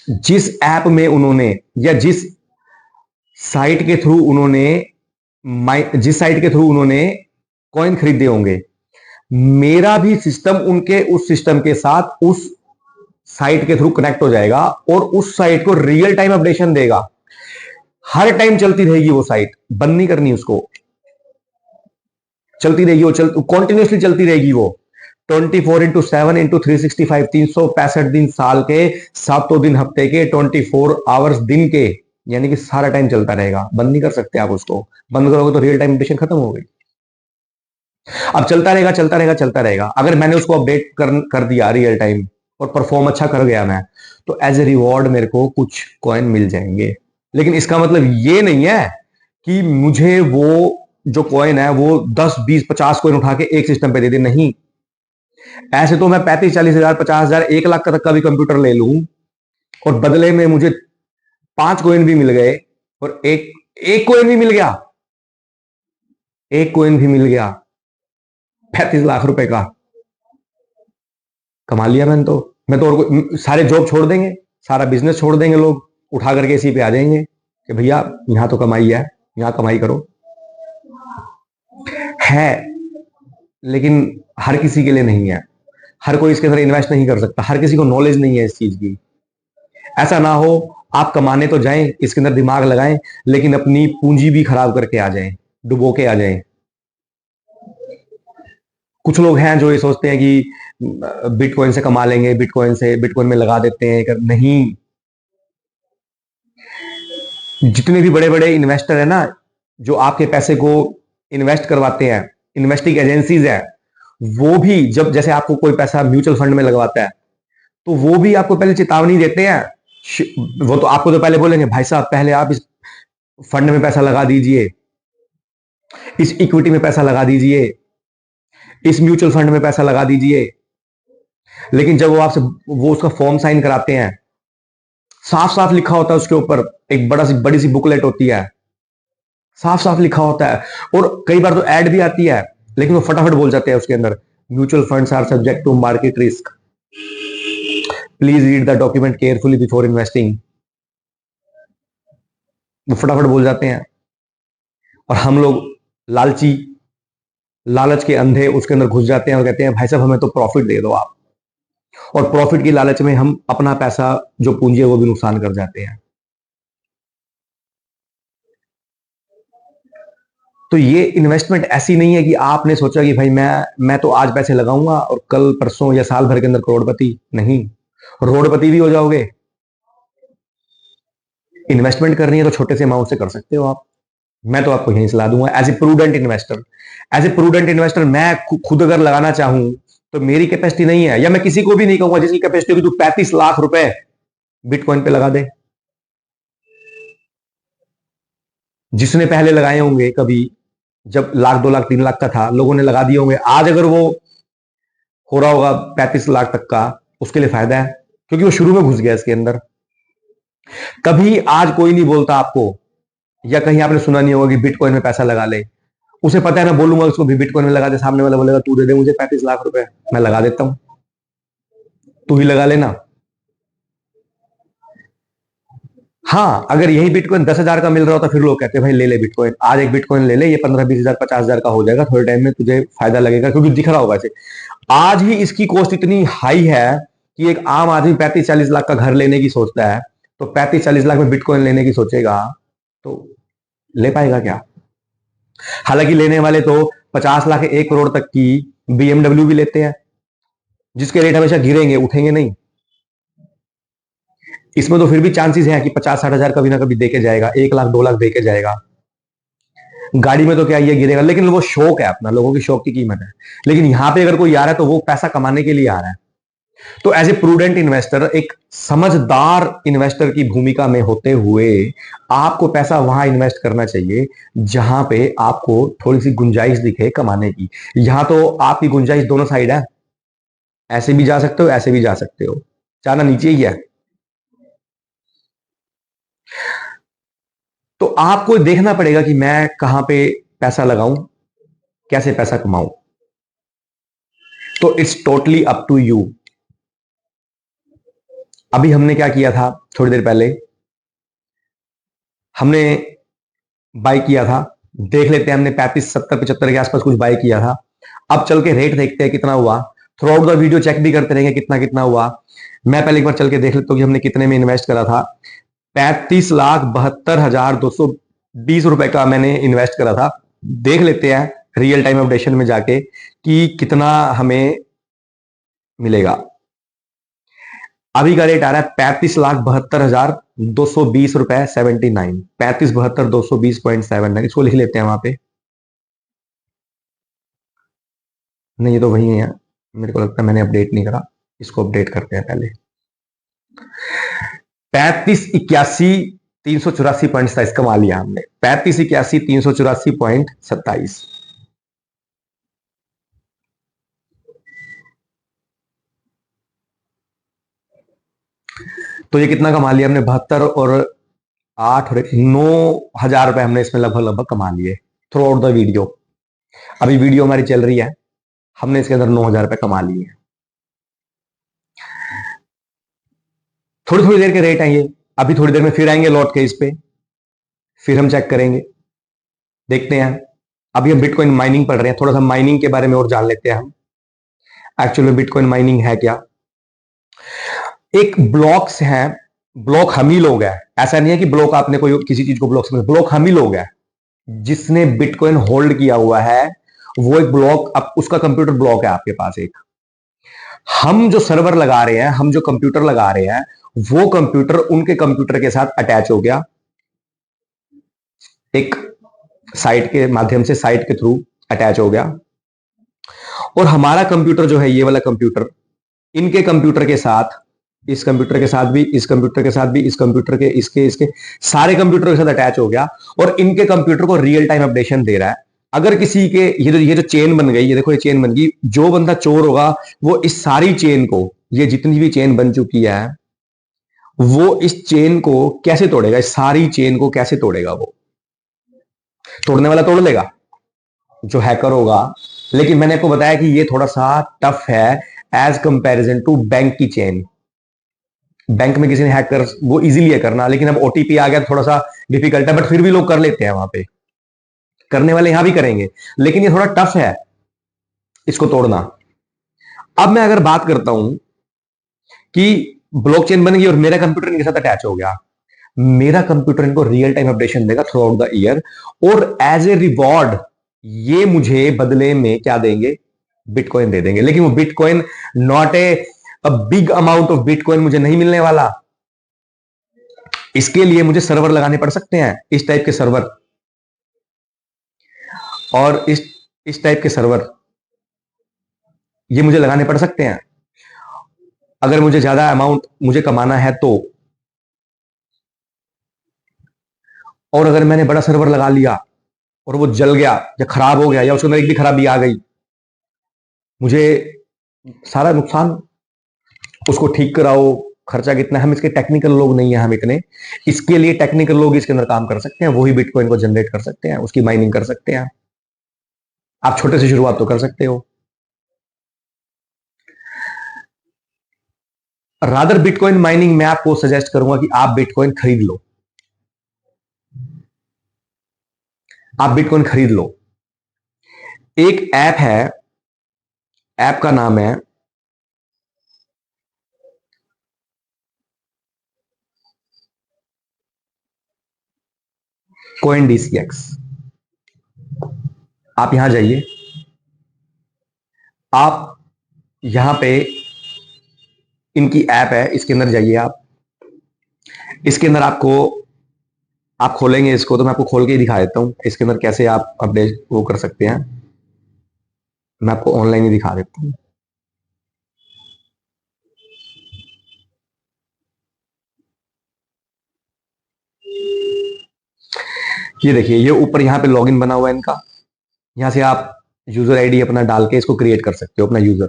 जिस ऐप में उन्होंने या साइट के थ्रू उन्होंने जिस साइट के थ्रू उन्होंने कॉइन खरीदे होंगे, मेरा भी सिस्टम उनके उस सिस्टम के साथ उस साइट के थ्रू कनेक्ट हो जाएगा और उस साइट को रियल टाइम अपडेशन देगा। हर टाइम चलती रहेगी वो साइट, बंद नहीं करनी उसको, चलती रहेगी, वो कंटिन्यूसली चलती रहेगी वो 24x7x365, 365 दिन साल के, 7 दिन हफ्ते के, 24 आवर्स दिन के, यानी कि सारा टाइम चलता रहेगा। बंद नहीं कर सकते आप उसको। बंद करोगे तो रियल टाइम अपडेशन खत्म हो गई। अब चलता रहेगा चलता रहेगा चलता रहेगा। अगर मैंने उसको अपडेट कर दिया रियल टाइम और परफॉर्म अच्छा कर गया मैं, तो एज ए रिवॉर्ड मेरे को कुछ कॉइन मिल जाएंगे। लेकिन इसका मतलब ये नहीं है कि मुझे वो जो कॉइन है वो 10 20 50 कॉइन उठा के एक सिस्टम पे दे दे। नहीं, ऐसे तो मैं 35 40 हजार 50 हजार 1 लाख तक का भी कंप्यूटर ले लूं और बदले में मुझे 5 कॉइन भी मिल गए और एक एक कॉइन भी मिल गया, एक कॉइन भी मिल गया 35 लाख रुपए का, कमा लिया मैंने तो। मैं तो और सारे जॉब छोड़ देंगे, सारा बिजनेस छोड़ देंगे, लोग उठा करके इसी पे आ जाएंगे कि भैया यहां तो कमाई है, यहां कमाई करो। है, लेकिन हर किसी के लिए नहीं है। हर कोई इसके अंदर इन्वेस्ट नहीं कर सकता, हर किसी को नॉलेज नहीं है इस चीज की। ऐसा ना हो आप कमाने तो जाएं, इसके अंदर दिमाग लगाएं, लेकिन अपनी पूंजी भी खराब करके आ जाएं, डुबो के आ जाएं। कुछ लोग हैं जो ये सोचते हैं कि बिटकॉइन से कमा लेंगे, बिटकॉइन में लगा देते हैं। नहीं, जितने भी बड़े बड़े इन्वेस्टर है ना, जो आपके पैसे को इन्वेस्ट करवाते हैं, इन्वेस्टिंग एजेंसीज है, वो भी जब जैसे आपको कोई पैसा म्यूचुअल फंड में लगवाता है, तो वो भी आपको पहले चेतावनी देते हैं। वो तो आपको तो पहले बोलेंगे भाई साहब पहले आप इस फंड में पैसा लगा दीजिए, इस इक्विटी में पैसा लगा दीजिए, इस म्यूचुअल फंड में पैसा लगा दीजिए। लेकिन जब वो आपसे वो उसका फॉर्म साइन कराते हैं, साफ साफ लिखा होता है उसके ऊपर, एक बड़ी सी बुकलेट होती है, साफ साफ लिखा होता है। और कई बार तो ऐड भी आती है, लेकिन वो फटाफट बोल जाते हैं उसके अंदर, mutual funds are subject to market risk, please read the document carefully before investing. वो फटाफट बोल जाते हैं, और हम लोग लालची, लालच के अंधे उसके अंदर घुस जाते हैं और कहते हैं भाई साहब हमें तो प्रॉफिट दे दो आप, और प्रॉफिट की लालच में हम अपना पैसा जो पूंजी है वो भी नुकसान कर जाते हैं। तो ये इन्वेस्टमेंट ऐसी नहीं है कि आपने सोचा कि भाई मैं तो आज पैसे लगाऊंगा और कल परसों या साल भर के अंदर करोड़पति। नहीं, रोडपति भी हो जाओगे। इन्वेस्टमेंट करनी है तो छोटे से अमाउंट से कर सकते हो आप। मैं तो आपको यही सलाह दूंगा as a prudent investor. As a prudent investor मैं खुद अगर लगाना चाहूं तो मेरी कैपेसिटी नहीं है, या मैं किसी को भी नहीं कहूंगा जिसकी कैपेसिटी होगी तू 35 लाख रुपए बिटकॉइन पे लगा दे। जिसने पहले लगाए होंगे कभी, जब लाख 2 लाख 3 लाख का था, लोगों ने लगा दिए होंगे, आज अगर वो हो रहा होगा 35 लाख तक का, उसके लिए फायदा है, क्योंकि वो शुरू में घुस गया इसके अंदर। कभी आज कोई नहीं बोलता आपको, या कहीं आपने सुना नहीं होगा कि बिटकॉइन में पैसा लगा ले। उसे पता है मैं बोलूंगा उसको भी बिटकॉइन में लगा दे, सामने वाला बोलेगा तू दे दे मुझे 35 लाख रुपए, मैं लगा देता हूं, तू ही लगा लेना। हाँ, अगर यही बिटकॉइन 10,000 का मिल रहा होता फिर लोग कहते हैं भाई ले ले बिटकॉइन, आज एक बिटकॉइन ले ले, ये 15-20 हजार 50,000 का हो जाएगा, थोड़े टाइम में तुझे फायदा लगेगा, क्योंकि दिख रहा होगा इसे। आज ही इसकी कॉस्ट इतनी हाई है कि एक आम आदमी 35-40 लाख का घर लेने की सोचता है, तो 35-40 लाख में बिटकॉइन लेने की सोचेगा तो ले पाएगा क्या? हालांकि लेने वाले तो 50 लाख 1 करोड़ तक की बीएमडब्ल्यू भी लेते हैं, जिसके रेट हमेशा गिरेंगे, उठेंगे नहीं। इसमें तो फिर भी चांसेस है कि 50-60 हजार कभी ना कभी देके जाएगा, 1 लाख 2 लाख देके जाएगा। गाड़ी में तो क्या ये गिरेगा, लेकिन वो शौक है अपना, लोगों की शौक की कीमत है। लेकिन यहां पे अगर कोई आ रहा है तो वो पैसा कमाने के लिए आ रहा है। तो एज ए प्रूडेंट इन्वेस्टर, एक समझदार इन्वेस्टर की भूमिका में होते हुए आपको पैसा वहां इन्वेस्ट करना चाहिए जहां पे आपको थोड़ी सी गुंजाइश दिखे कमाने की। यहां तो आपकी गुंजाइश दोनों साइड है, ऐसे भी जा सकते हो, ऐसे भी जा सकते हो, जाना नीचे ही है। तो आपको देखना पड़ेगा कि मैं कहां पे पैसा लगाऊं, कैसे पैसा कमाऊं। तो it's totally up to you. अभी हमने क्या किया था, थोड़ी देर पहले हमने बाय किया था, देख लेते हैं, हमने 35 70 75 के आसपास कुछ बाय किया था। अब चल के रेट देखते हैं कितना हुआ, throughout the video check भी करते रहेंगे कितना कितना हुआ। मैं पहले एक बार चल के देख लेता हूँ कि हमने कितने में इन्वेस्ट करा था। 35,72,220 रुपए का मैंने इन्वेस्ट करा था। देख लेते हैं रियल टाइम अपडेशन में जाके कि कितना हमें मिलेगा। अभी का रेट आ रहा है 35,72,220 रुपए 79, 35,72,220.79। इसको लिख लेते हैं वहां पे। नहीं, ये तो वही है, मेरे को लगता है मैंने अपडेट नहीं करा, इसको अपडेट करते हैं पहले। 35,81,384.27 कमा लिया हमने, 35,81,384.27। तो ये कितना कमा लिया हमने, 72 और 8 और 9,000 रुपए हमने इसमें लगभग लगभग कमा लिए थ्रू आउट द वीडियो। अभी वीडियो हमारी चल रही है, हमने इसके अंदर 9,000 रुपए कमा लिए। थोड़ी थोड़ी देर के रेट आएंगे, अभी थोड़ी देर में फिर आएंगे लौट के इस पे, फिर हम चेक करेंगे, देखते हैं। अभी हम बिटकॉइन माइनिंग पढ़ रहे हैं, थोड़ा सा माइनिंग के बारे में और जान लेते हैं हम, एक्चुअल में बिटकॉइन माइनिंग है क्या। एक ब्लॉक्स हैं, ब्लॉक हम ही लोग हैं, ऐसा नहीं है कि ब्लॉक आपने कोई किसी चीज को ब्लॉक समझ, ब्लॉक हम ही लोग हैं। जिसने बिटकॉइन होल्ड किया हुआ है वो एक ब्लॉक, अब उसका कंप्यूटर ब्लॉक है आपके पास एक। हम जो सर्वर लगा रहे हैं, हम जो कंप्यूटर लगा रहे हैं, वो कंप्यूटर उनके कंप्यूटर के साथ अटैच हो गया, एक साइट के माध्यम से, साइट के थ्रू अटैच हो गया। और हमारा कंप्यूटर जो है, ये वाला कंप्यूटर, इनके कंप्यूटर के साथ, इस कंप्यूटर के साथ भी, इस कंप्यूटर के साथ भी, इस कंप्यूटर के, इसके इसके सारे कंप्यूटर के साथ अटैच हो गया, और इनके कंप्यूटर को रियल टाइम अपडेशन दे रहा है। अगर किसी के ये जो चेन बन गई, ये देखो ये चेन बन गई, जो बंदा चोर होगा वो इस सारी चेन को, ये जितनी भी चेन बन चुकी है, वो इस चेन को कैसे तोड़ेगा, इस सारी चेन को कैसे तोड़ेगा वो। तोड़ने वाला तोड़ लेगा, जो हैकर होगा। लेकिन मैंने आपको बताया कि ये थोड़ा सा टफ है एज कंपैरिजन टू बैंक की चेन। बैंक में किसी ने हैक कर, वो इजीली है करना, लेकिन अब ओटीपी आ गया तो थोड़ा सा डिफिकल्ट है, बट फिर भी लोग कर लेते हैं वहां पे, करने वाले यहां भी करेंगे, लेकिन ये थोड़ा टफ है इसको तोड़ना। अब मैं अगर बात करता हूं कि ब्लॉकचेन बन गई और मेरा कंप्यूटर इनके साथ अटैच हो गया, मेरा कंप्यूटर इनको रियल टाइम अपडेशन देगा थ्रू आउट द ईयर, और एज ए रिवॉर्ड ये मुझे बदले में क्या देंगे, बिटकॉइन दे देंगे। लेकिन वो bitcoin not a big amount of bitcoin मुझे नहीं मिलने वाला। इसके लिए मुझे सर्वर लगाने पड़ सकते हैं, इस टाइप के सर्वर, और इस टाइप के सर्वर ये मुझे लगाने पड़ सकते हैं अगर मुझे ज्यादा अमाउंट मुझे कमाना है तो। और अगर मैंने बड़ा सर्वर लगा लिया और वो जल गया या खराब हो गया या उसके अंदर एक भी खराबी आ गई, मुझे सारा नुकसान, उसको ठीक कराओ, खर्चा कितना। हम इसके टेक्निकल लोग नहीं है, हम इतने, इसके लिए टेक्निकल लोग इसके अंदर काम कर सकते हैं, वही बिटकॉइन को जनरेट कर सकते हैं, उसकी माइनिंग कर सकते हैं। आप छोटे से शुरुआत तो कर सकते हो। रादर बिटकॉइन माइनिंग मैं आपको सजेस्ट करूंगा कि आप बिटकॉइन खरीद लो, आप बिटकॉइन खरीद लो। एक ऐप है, ऐप का नाम है कॉइन डीसीएक्स। आप यहां जाइए, आप यहां पे इनकी ऐप है, इसके अंदर जाइए आप। इसके अंदर आपको, आप खोलेंगे इसको तो मैं आपको खोल के ही दिखा देता हूं इसके अंदर कैसे आप अपडेट वो कर सकते हैं। मैं आपको ऑनलाइन ही दिखा देता हूं। ये देखिए, ये ऊपर यहाँ पे लॉगिन बना हुआ है इनका, यहां से आप यूजर आईडी अपना डाल के इसको क्रिएट कर सकते हो, अपना यूजर।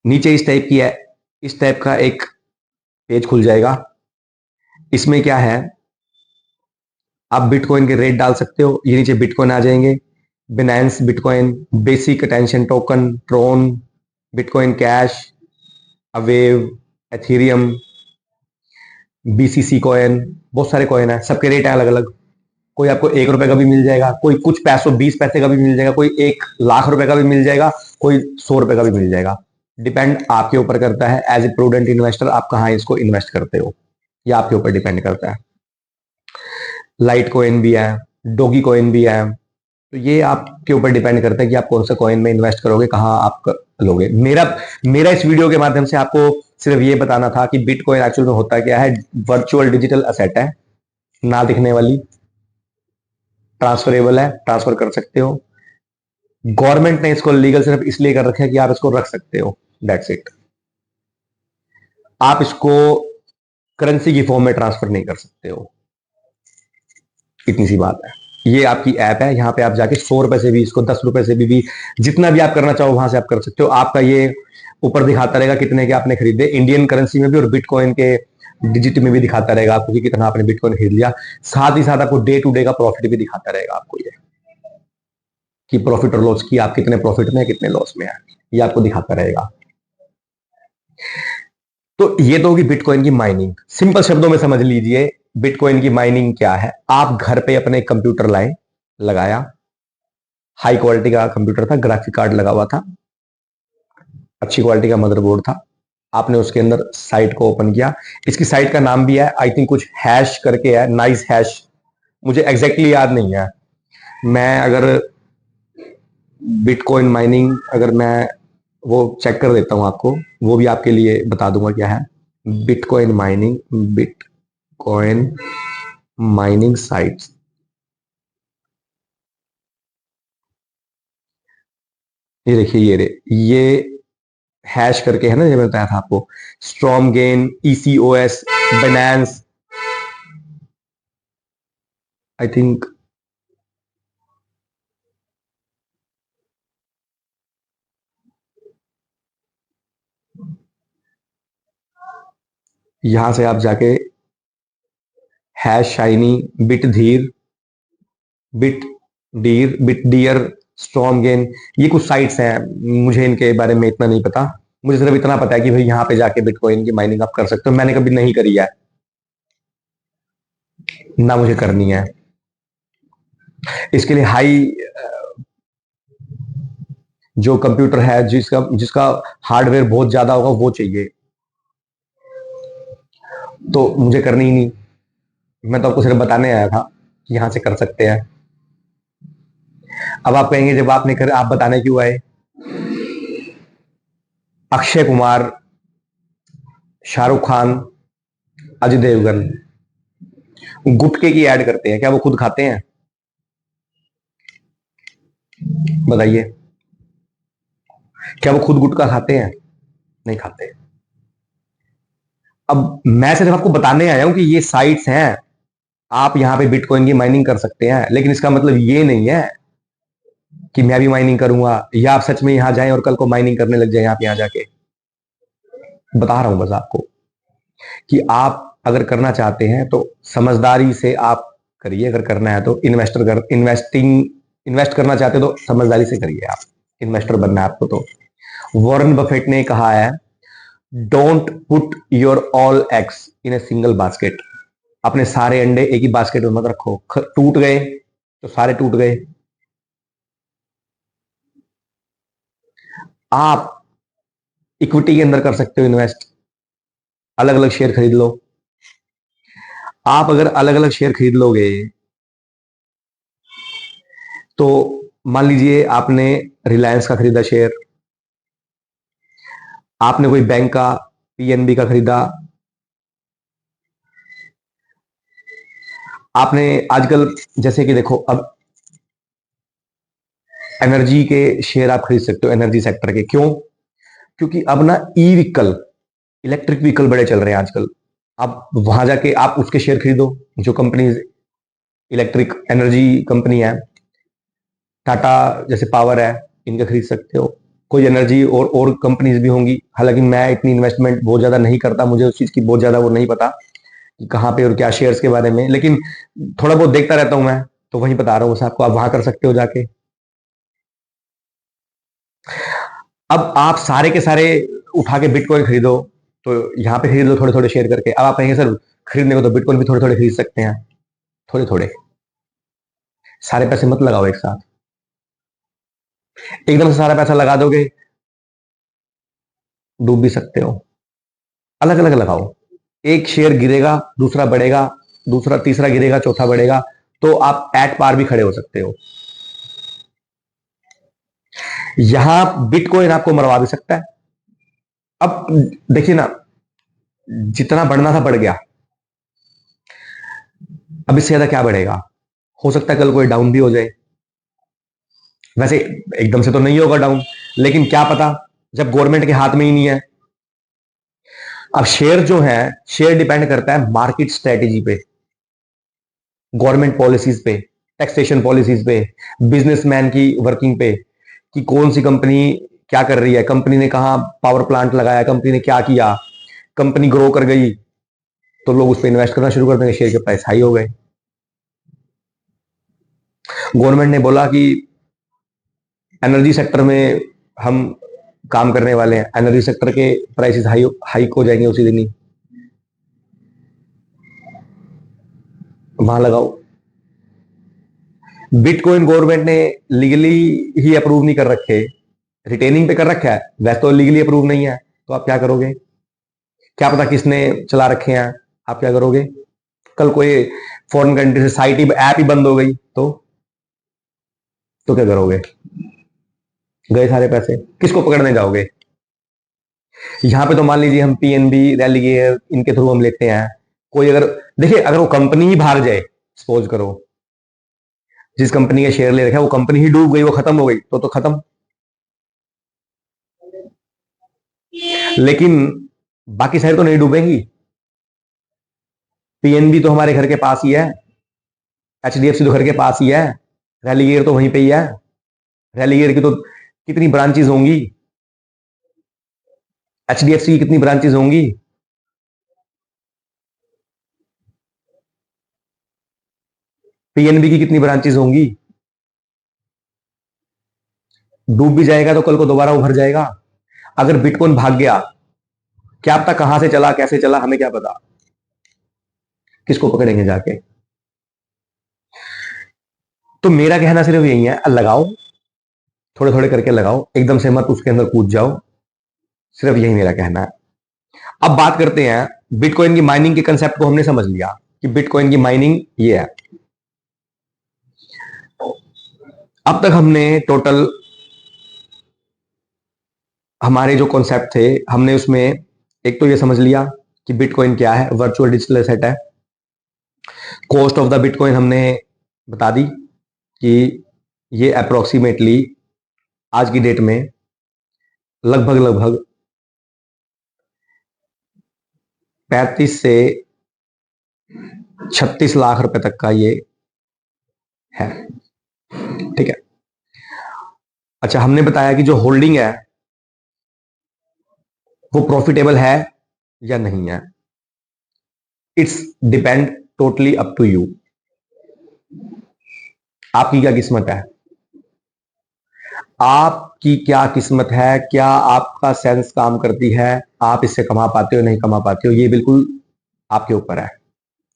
नीचे इस टाइप की है, इस टाइप का एक पेज खुल जाएगा। इसमें क्या है, आप बिटकॉइन के रेट डाल सकते हो, ये नीचे बिटकॉइन आ जाएंगे, Binance Bitcoin, basic attention token, Tron, Bitcoin cash, Waves, Ethereum, BCC coin, बहुत सारे कॉइन है, सबके रेट है अलग अलग। कोई आपको 1 रुपए का भी मिल जाएगा, कोई कुछ पैसों 20 पैसे का भी मिल जाएगा, कोई 1 लाख रुपए का भी मिल जाएगा, कोई 100 रुपए का भी मिल जाएगा। डिपेंड आपके ऊपर करता है, एज ए प्रूडेंट इन्वेस्टर आप कहाँ इसको इन्वेस्ट करते हो, ये आपके ऊपर डिपेंड करता है। लाइट कॉइन भी है, डोगी कॉइन भी है, तो ये आपके ऊपर डिपेंड करता है कि आप कौन सा कॉइन में इन्वेस्ट करोगे, कहाँ आप लोगे। मेरा मेरा इस वीडियो के माध्यम से आपको सिर्फ ये बताना था कि बिटकॉइन एक्चुअल में होता क्या है। वर्चुअल डिजिटल असेट है, ना दिखने वाली, ट्रांसफरेबल है, ट्रांसफर कर सकते हो। गवर्नमेंट ने इसको लीगल सिर्फ इसलिए कर रखा है कि आप इसको रख सकते हो, दैट्स इट। आप इसको करेंसी की फॉर्म में ट्रांसफर नहीं कर सकते हो, इतनी सी बात है। ये आपकी ऐप है, यहाँ पे आप जाके 100 रुपए से भी, इसको 10 रुपए से भी जितना भी आप करना चाहो वहां से आप कर सकते हो। आपका ये ऊपर दिखाता रहेगा कितने के आपने खरीदे, इंडियन करेंसी में भी और बिटकॉइन के डिजिट में भी दिखाता रहेगा आपको कि कितना आपने बिटकॉइन खरीद लिया। साथ ही साथ आपको डे टू डे का प्रॉफिट भी दिखाता रहेगा आपको, ये कि प्रॉफिट और लॉस की, आप कितने प्रॉफिट में कितने लॉस में है, ये आपको दिखाता रहेगा। तो ये तो होगी बिटकॉइन की माइनिंग। सिंपल शब्दों में समझ लीजिए बिटकॉइन की माइनिंग क्या है। आप घर पे अपने कंप्यूटर लाए, लगाया, हाई क्वालिटी का कंप्यूटर था, ग्राफिक कार्ड लगा हुआ था, अच्छी क्वालिटी का मदरबोर्ड था। आपने उसके अंदर साइट को ओपन किया, इसकी साइट का नाम भी है आई थिंक कुछ हैश करके है, नाइस हैश, मुझे एग्जैक्टली याद नहीं है। मैं अगर बिटकॉइन माइनिंग, अगर मैं वो चेक कर देता हूं आपको, वो भी आपके लिए बता दूंगा क्या है bitcoin mining. Bitcoin mining sites, ये देखिए, ये हैश करके है ना, ये मैं बताया था आपको, storm gain, ECOS, Binance, I think यहां से आप जाके hash shiny, bit deer, bit bit deer, storm gain, ये कुछ साइट्स हैं। मुझे इनके बारे में इतना नहीं पता। मुझे सिर्फ इतना पता है कि भाई यहाँ पे जाके बिटकॉइन की माइनिंग आप कर सकते हो। मैंने कभी नहीं करी है, ना मुझे करनी है। इसके लिए हाई जो कंप्यूटर है, जिसका जिसका हार्डवेयर बहुत ज्यादा होगा, वो चाहिए। तो मुझे करनी ही नहीं। मैं तो आपको सिर्फ बताने आया था कि यहां से कर सकते हैं। अब आप कहेंगे जब आपने कर, आप बताने क्यों आए? अक्षय कुमार, शाहरुख खान, अजय देवगन गुटखे की ऐड करते हैं, क्या वो खुद खाते हैं? बताइए, क्या वो खुद गुटखा खाते हैं? नहीं खाते। अब मैं सिर्फ आपको बताने आया हूं कि ये साइट्स हैं, आप यहां पे बिटकॉइन की माइनिंग कर सकते हैं, लेकिन इसका मतलब ये नहीं है कि मैं भी माइनिंग करूंगा या आप सच में यहां जाएं और कल को माइनिंग करने लग जाएं आप यहां जाके। बता रहा हूं बस आपको कि आप अगर करना चाहते हैं तो समझदारी से आप करिए। अगर करना है तो इन्वेस्ट करना चाहते हो तो समझदारी से करिए। आप इन्वेस्टर बनना है आपको तो। वॉरेन बफेट ने कहा है, don't put your all eggs in a single basket. अपने सारे अंडे एक ही बास्केट में मत रखो। टूट गए तो सारे टूट गए। आप इक्विटी के अंदर कर सकते हो इन्वेस्ट, अलग अलग शेयर खरीद लो। आप अगर अलग अलग शेयर खरीद लोगे तो मान लीजिए आपने रिलायंस का खरीदा शेयर, आपने कोई बैंक का, पीएनबी का खरीदा, आपने आजकल जैसे कि देखो, अब एनर्जी के शेयर आप खरीद सकते हो, एनर्जी सेक्टर के। क्यों? क्योंकि अब ना ई व्हीकल, इलेक्ट्रिक व्हीकल बड़े चल रहे हैं आजकल। आप वहां जाके आप उसके शेयर खरीदो। जो कंपनी इलेक्ट्रिक एनर्जी कंपनी है, टाटा जैसे पावर है, इनका खरीद सकते हो। कोई एनर्जी और कंपनीज भी होंगी। हालांकि मैं इतनी इन्वेस्टमेंट बहुत ज्यादा नहीं करता, मुझे उस चीज की बहुत ज्यादा वो नहीं पता कि कहाँ पे और क्या शेयर्स के बारे में, लेकिन थोड़ा बहुत देखता रहता हूं मैं, तो वही बता रहा हूँ आपको। आप वहां कर सकते हो जाके। अब आप सारे के सारे उठा के बिटकॉइन खरीदो तो यहाँ पे खरीद लो थोड़े थोड़े शेयर करके। अब आप कहेंगे सर खरीदने को तो बिटकॉइन भी थोड़े थोड़े खरीद सकते हैं। थोड़े थोड़े, सारे पैसे मत लगाओ एक साथ। एकदम से सारा पैसा लगा दोगे, डूब भी सकते हो। अलग अलग लगाओ। एक शेयर गिरेगा, दूसरा बढ़ेगा, दूसरा तीसरा गिरेगा, चौथा बढ़ेगा, तो आप एट पार भी खड़े हो सकते हो। यहां बिटकॉइन आपको मरवा भी सकता है। अब देखिए ना, जितना बढ़ना था बढ़ गया। अब इससे ज्यादा क्या बढ़ेगा? हो सकता है कल कोई डाउन भी हो जाए। वैसे एकदम से तो नहीं होगा डाउन, लेकिन क्या पता, जब गवर्नमेंट के हाथ में ही नहीं है। अब शेयर जो है, शेयर डिपेंड करता है मार्केट स्ट्रेटेजी पे, गवर्नमेंट पॉलिसीज पे, टैक्सेशन पॉलिसीज पे, बिजनेसमैन की वर्किंग पे, कि कौन सी कंपनी क्या कर रही है, कंपनी ने कहा पावर प्लांट लगाया, कंपनी ने क्या किया। कंपनी ग्रो कर गई तो लोग उस पर इन्वेस्ट करना शुरू कर देंगे, शेयर के प्राइस हाई हो गए। गवर्नमेंट ने बोला कि एनर्जी सेक्टर में हम काम करने वाले हैं, एनर्जी सेक्टर के प्राइसेस हाइक हो जाएंगे उसी दिन ही, वहां लगाओ। बिटकॉइन गवर्नमेंट ने लीगली ही अप्रूव नहीं कर रखे, रिटेनिंग पे कर रखा है, वैसे तो लीगली अप्रूव नहीं है। तो आप क्या करोगे? क्या पता किसने चला रखे हैं, आप क्या करोगे? कल कोई फॉरेन कंट्री से साइट ही, ऐप ही बंद हो गई तो क्या करोगे? गए सारे पैसे, किसको पकड़ने जाओगे? यहां पे तो मान लीजिए हम पीएनबी, रेलिगेयर, इनके थ्रू हम लेते हैं। कोई अगर, देखिए अगर वो कंपनी ही भाग जाए, सपोज करो जिस कंपनी के शेयर ले रखे हैं वो कंपनी ही डूब गई, वो खत्म हो गई, तो खत्म। लेकिन बाकी साइड तो नहीं डूबेंगी। पीएनबी तो हमारे घर के पास ही है, एचडीएफसी तो घर के पास ही है, रेलिगेयर तो वहीं पे ही है। रेलिगेयर की तो कितनी ब्रांचेज होंगी, एचडीएफसी की कितनी ब्रांचेज होंगी। पीएनबी की कितनी ब्रांचेस होंगी? डूब भी जाएगा तो कल को दोबारा उभर जाएगा। अगर बिटकॉइन भाग गया, क्या पता कहां से चला, कैसे चला, हमें क्या पता, किसको पकड़ेंगे जाके। तो मेरा कहना सिर्फ यही है, लगाओ, थोड़े थोड़े करके लगाओ, एकदम से मत उसके अंदर कूद जाओ, सिर्फ यही मेरा कहना है। अब बात करते हैं बिटकॉइन की माइनिंग के कंसेप्ट को। हमने समझ लिया कि बिटकॉइन की माइनिंग ये है। अब तक हमने टोटल हमारे जो कॉन्सेप्ट थे, हमने उसमें एक तो ये समझ लिया कि बिटकॉइन क्या है, वर्चुअल डिजिटल एसेट है। कॉस्ट ऑफ द बिटकॉइन हमने बता दी कि ये अप्रोक्सीमेटली आज की डेट में लगभग लगभग 35 से 36 लाख रुपए तक का ये है। ठीक है। अच्छा, हमने बताया कि जो होल्डिंग है वो प्रॉफिटेबल है या नहीं है। It's depend totally up to you. आपकी क्या किस्मत है, आपकी क्या किस्मत है, क्या आपका सेंस काम करती है, आप इससे कमा पाते हो नहीं कमा पाते हो, ये बिल्कुल आपके ऊपर है,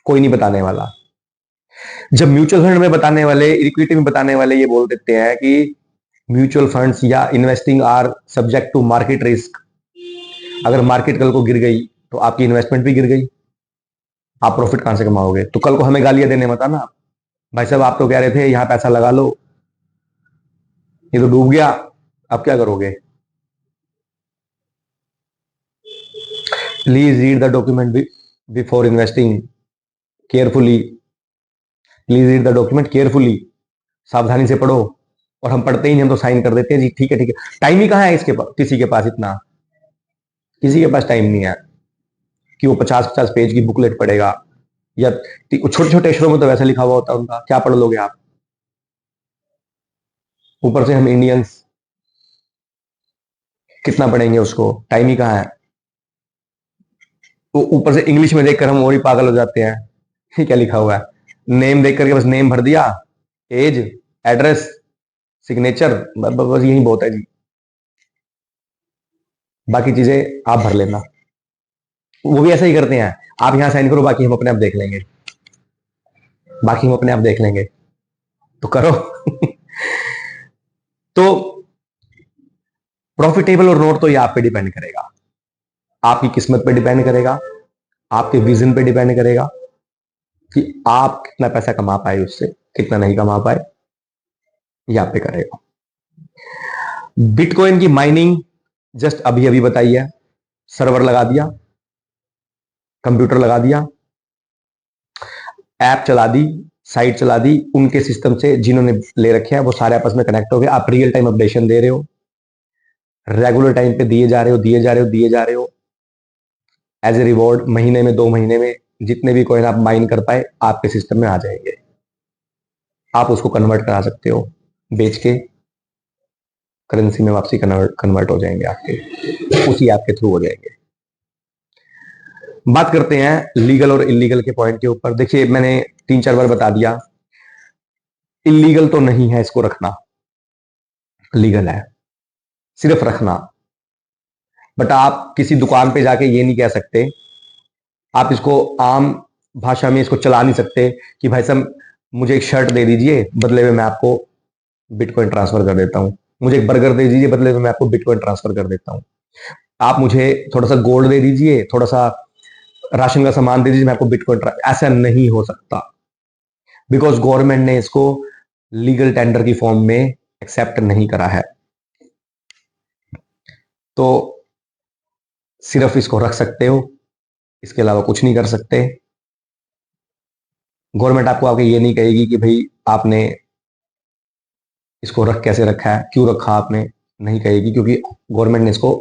कोई नहीं बताने वाला। जब म्यूचुअल फंड में बताने वाले, इक्विटी में बताने वाले ये बोल देते हैं कि म्यूचुअल फंड्स या investing are subject to market risk, अगर मार्केट कल को गिर गई तो आपकी इन्वेस्टमेंट भी गिर गई, आप प्रॉफिट कहां से कमाओगे। तो कल को हमें गालियां देने मत आना, भाई साहब आप तो कह रहे थे यहां पैसा लगा लो, ये तो डूब गया, अब क्या करोगे। Please read the document before investing carefully. Please read the document carefully, सावधानी से पढ़ो। और हम पढ़ते ही नहीं, हम तो साइन कर देते हैं जी, ठीक है ठीक है। टाइम ही कहां है इसके पास, किसी के पास इतना, किसी के पास टाइम नहीं है कि वो 50-50 पेज की बुकलेट पढ़ेगा, या छोटे छोटे अक्षरों में तो वैसे लिखा हुआ होता है उनका, क्या पढ़ लोगे आप। ऊपर से हम इंडियंस कितना पढ़ेंगे उसको, टाइम ही कहां है। तो ऊपर से इंग्लिश में देखकर हम और ही पागल हो जाते हैं, ये क्या लिखा हुआ है। नेम देख करके बस नेम भर दिया, एज, एड्रेस, सिग्नेचर, बस यही बहुत है जी, बाकी चीजें आप भर लेना। वो भी ऐसा ही करते हैं, आप यहां साइन करो, बाकी हम अपने आप देख लेंगे, बाकी हम अपने आप देख लेंगे, तो करो। तो प्रॉफिटेबल और नोट तो ये आप पे डिपेंड करेगा, आपकी किस्मत पे डिपेंड करेगा, आपके विजन पे डिपेंड करेगा कि आप कितना पैसा कमा पाए उससे, कितना नहीं कमा पाए, ये आप पे करेगा। बिटकॉइन की माइनिंग जस्ट अभी अभी बताई है, सर्वर लगा दिया, कंप्यूटर लगा दिया, ऐप चला दी, साइट चला दी, उनके सिस्टम से जिन्होंने ले रखे हैं वो सारे आपस में कनेक्ट हो गए, आप रियल टाइम अपडेशन दे रहे हो, रेगुलर टाइम पे दिए जा रहे हो, दिए जा रहे हो, दिए जा रहे हो। एज ए रिवॉर्ड महीने में, 2 महीने में जितने भी कॉइन आप माइन कर पाए आपके सिस्टम में आ जाएंगे, आप उसको कन्वर्ट करा सकते हो, बेच के करेंसी में वापसी कन्वर्ट हो जाएंगे आपके, उसी ऐप के थ्रू हो जाएंगे। बात करते हैं लीगल और इलीगल के पॉइंट के ऊपर। देखिए मैंने 3-4 बार बता दिया, इलीगल तो नहीं है इसको रखना, लीगल है सिर्फ रखना। बट आप किसी दुकान पे जाके ये नहीं कह सकते, आप इसको आम भाषा में इसको चला नहीं सकते कि भाई साहब मुझे एक शर्ट दे दीजिए, बदले में मैं आपको बिटकॉइन ट्रांसफर कर देता हूं, मुझे एक बर्गर दे दीजिए, बदले में मैं आपको बिटकॉइन ट्रांसफर कर देता हूं, आप मुझे थोड़ा सा गोल्ड दे दीजिए, थोड़ा सा राशन का सामान दे दीजिए, मैं आपको बिटकॉइन ट्रांसफर, ऐसा नहीं हो सकता, बिकॉज गवर्नमेंट ने इसको लीगल टेंडर की फॉर्म में एक्सेप्ट नहीं करा है। तो सिर्फ इसको रख सकते हो, इसके अलावा कुछ नहीं कर सकते। गवर्नमेंट आपको आके ये नहीं कहेगी कि भाई आपने इसको रख कैसे रखा है, क्यों रखा आपने, नहीं कहेगी, क्योंकि गवर्नमेंट ने इसको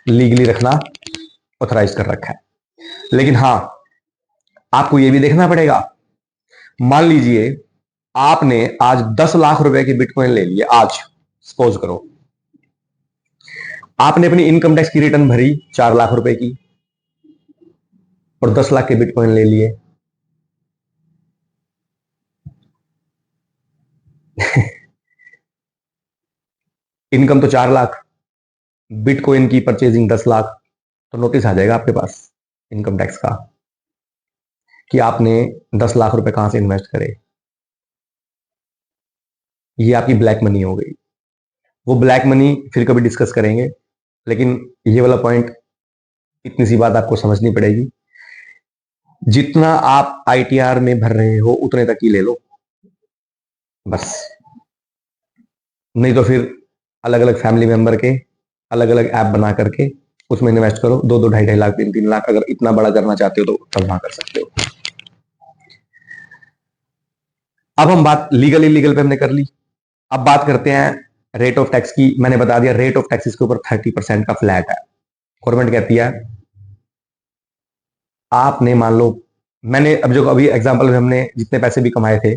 लीगली रखना ऑथराइज कर रखा है। लेकिन हाँ, आपको ये भी देखना पड़ेगा, मान लीजिए आपने आज 10 लाख रुपए के बिटकॉइन ले लिए, आज सपोज करो आपने अपनी इनकम टैक्स की रिटर्न भरी 4 लाख रुपए की और 10 लाख के बिटकॉइन ले लिए, इनकम तो 4 लाख, बिटकॉइन की परचेजिंग 10 लाख, तो नोटिस आ जाएगा आपके पास इनकम टैक्स का कि आपने 10 लाख रुपए कहां से इन्वेस्ट करे। ये आपकी ब्लैक मनी हो गई। वो ब्लैक मनी फिर कभी डिस्कस करेंगे, लेकिन ये वाला पॉइंट, इतनी सी बात आपको समझनी पड़ेगी। जितना आप आईटीआर में भर रहे हो उतने तक ही ले लो बस, नहीं तो फिर अलग अलग फैमिली मेंबर के अलग अलग ऐप बना करके उसमें इन्वेस्ट करो। 2-2, 2.5-2.5 लाख, 3-3 लाख, अगर इतना बड़ा करना चाहते हो तो तब वहां कर सकते हो। अब हम बात लीगल इलीगल पे हमने कर ली। अब बात करते हैं रेट ऑफ टैक्स की। मैंने बता दिया रेट ऑफ टैक्स के ऊपर 30% का फ्लैट है। गवर्नमेंट कहती है आपने मान लो, मैंने अब जो अभी एग्जांपल में हमने जितने पैसे भी कमाए थे,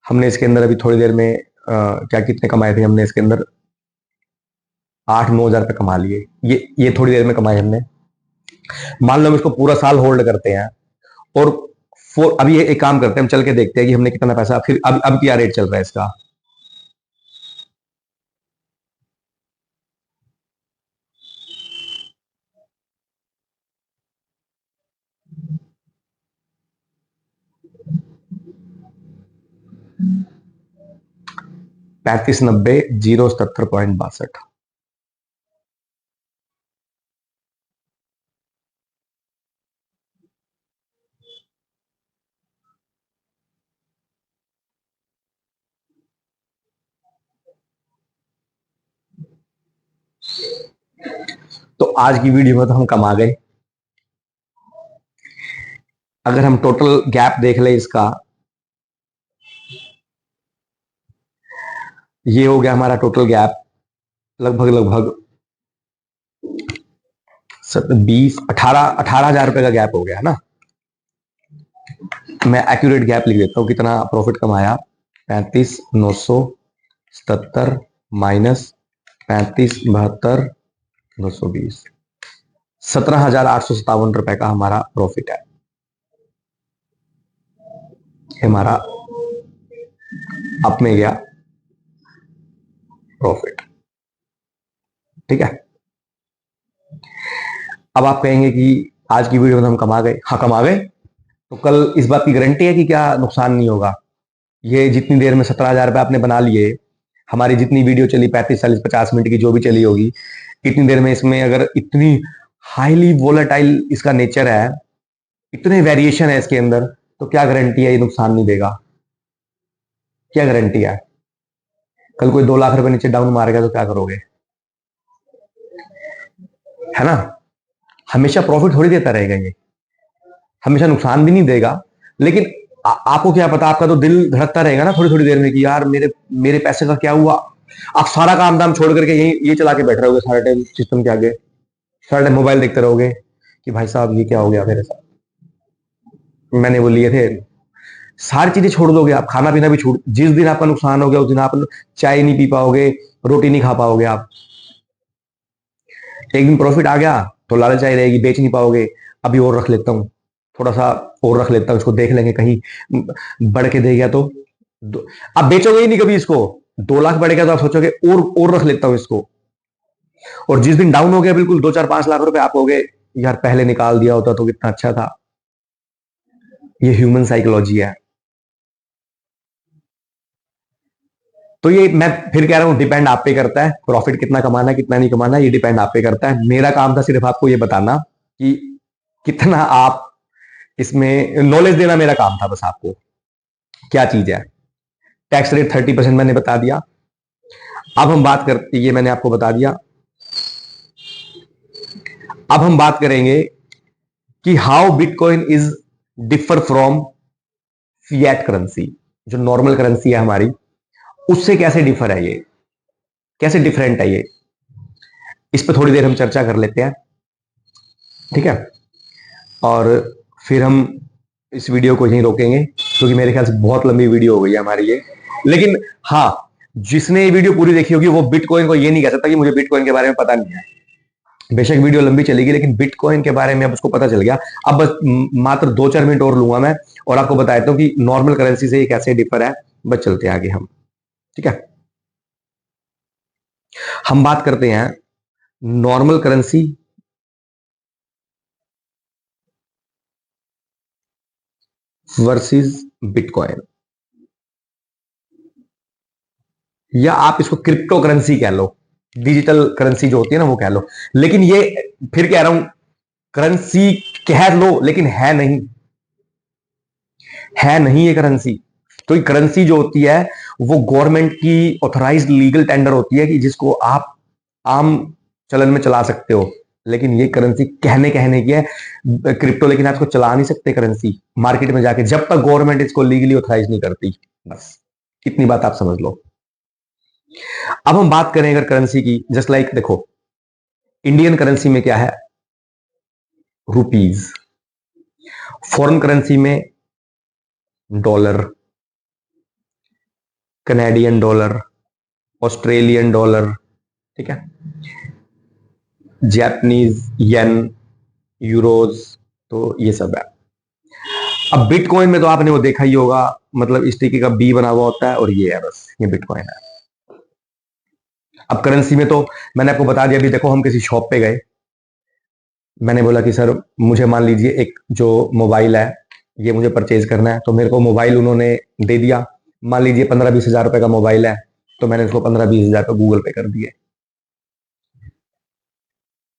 हमने इसके अंदर अभी थोड़ी देर में क्या कितने कमाए थे हमने इसके अंदर 8-9 हजार रुपए कमा लिए। ये थोड़ी देर में कमाए हमने। मान लो हम इसको पूरा साल होल्ड करते हैं और अभी एक काम करते हैं, हम चल के देखते हैं कि हमने कितना पैसा, फिर अब क्या रेट चल रहा है इसका। पैंतीस नब्बे 077.62। तो आज की वीडियो में तो हम कमा गए। अगर हम टोटल गैप देख ले इसका, ये हो गया हमारा टोटल गैप लगभग लगभग 18 हजार रुपए का गैप हो गया है ना। मैं एक्यूरेट गैप लिख देता हूं कितना प्रॉफिट कमाया। 35,977 माइनस 35,72,920, 17,857 रुपए का हमारा प्रॉफिट है। हमारा अप में गया प्रॉफिट। ठीक है। अब आप कहेंगे कि आज की वीडियो में हम कमा गए। हाँ कमा गए, तो कल इस बात की गारंटी है कि क्या नुकसान नहीं होगा। ये जितनी देर में 17,000 रुपए आपने बना लिए, हमारी जितनी वीडियो चली 35, 40, 50 मिनट की जो भी चली होगी, इतनी देर में इसमें अगर इतनी हाईली वोलेटाइल इसका नेचर है, इतने वेरिएशन है इसके अंदर, तो क्या गारंटी है ये नुकसान नहीं देगा? क्या गारंटी है? कल कोई 2 लाख रुपए नीचे डाउन मारेगा तो क्या करोगे? है ना। हमेशा प्रॉफिट थोड़ी देता रहेगा ये, हमेशा नुकसान भी नहीं देगा। लेकिन आपको क्या पता, आपका तो दिल धड़कता रहेगा ना थोड़ी थोड़ी देर में कि यार मेरे मेरे पैसे का क्या हुआ। आप सारा काम धाम छोड़ करके यही ये चला के बैठ रहोगे सारा टाइम सिस्टम के आगे, सारा टाइम मोबाइल देखते रहोगे कि भाई साहब ये क्या हो गया मेरे साथ, मैंने वो लिए थे। सारी चीजें छोड़ दोगे आप, खाना पीना भी छोड़। जिस दिन आपका नुकसान हो गया उस दिन आप चाय नहीं पी पाओगे, रोटी नहीं खा पाओगे आप। एक दिन प्रॉफिट आ गया तो लालच आई रहेगी, बेच नहीं पाओगे। अभी और रख लेता हूँ, थोड़ा सा और रख लेता हूँ, इसको देख लेंगे कहीं बढ़ के दे गया तो। आप बेचोगे ही नहीं कभी इसको। 2 लाख बढ़ेगा तो आप सोचोगे और रख लेता हूँ इसको। और जिस दिन डाउन हो गया बिल्कुल 2-4-5 लाख रुपए, आप कहोगे यार पहले निकाल दिया होता तो कितना अच्छा था। ये ह्यूमन साइकोलॉजी है। तो ये मैं फिर कह रहा हूं, डिपेंड आप पे करता है, प्रॉफिट कितना कमाना है कितना नहीं कमाना है, ये डिपेंड आप पे करता है। मेरा काम था सिर्फ आपको ये बताना कि कितना आप इसमें नॉलेज देना, मेरा काम था बस आपको क्या चीज है। टैक्स रेट 30% मैंने बता दिया। अब हम बात करते, ये मैंने आपको बता दिया। अब हम बात करेंगे कि how bitcoin is differ from fiat currency. जो नॉर्मल करेंसी है हमारी, उससे कैसे डिफर है ये, कैसे डिफरेंट है ये, इस पर थोड़ी देर हम चर्चा कर लेते हैं। ठीक है। और फिर हम इस वीडियो को यहीं रोकेंगे क्योंकि मेरे ख्याल से बहुत लंबी वीडियो हो गई है हमारी ये। लेकिन हाँ, जिसने ये वीडियो पूरी देखी होगी वो बिटकॉइन को ये नहीं कह सकता कि मुझे बिटकॉइन के बारे में पता नहीं है। बेशक वीडियो लंबी चलेगी लेकिन बिटकॉइन के बारे में अब उसको पता चल गया। अब बस मात्र 2-4 मिनट और लूंगा मैं और आपको बता देता हूं कि नॉर्मल करेंसी से ये कैसे डिफर है बस चलते हैं आगे हम। ठीक है, हम बात करते हैं नॉर्मल करेंसी वर्सेस बिटकॉइन, या आप इसको क्रिप्टो करेंसी कह लो, डिजिटल करेंसी जो होती है ना वो कह लो। लेकिन ये, फिर कह रहा हूं, करेंसी कह लो लेकिन है नहीं, है नहीं ये करेंसी। तो ये करेंसी जो होती है वो गवर्नमेंट की ऑथराइज्ड लीगल टेंडर होती है कि जिसको आप आम चलन में चला सकते हो। लेकिन ये करेंसी कहने कहने की है क्रिप्टो, लेकिन आप इसको चला नहीं सकते करेंसी मार्केट में जाके जब तक गवर्नमेंट इसको लीगली ऑथराइज नहीं करती। बस इतनी बात आप समझ लो। अब हम बात करें अगर करेंसी की, जस्ट लाइक देखो, इंडियन करेंसी में क्या है, रुपीज। फॉरेन करेंसी में dollar, Canadian dollar, Australian dollar, ठीक है, जापानीज येन, यूरोज, तो ये सब है। अब बिटकॉइन में तो आपने वो देखा ही होगा, मतलब इस तरीके का बी बना हुआ होता है और ये है, बस ये बिटकॉइन है। अब करेंसी में तो मैंने आपको बता दिया। अभी देखो, हम किसी शॉप पे गए, मैंने बोला कि सर मुझे मान लीजिए एक जो मोबाइल है ये मुझे परचेज करना है, तो मेरे को मोबाइल उन्होंने दे दिया। मान लीजिए 15-20 हजार रुपए का मोबाइल है, तो मैंने उसको 15-20 हजार रुपए गूगल पे कर दिए।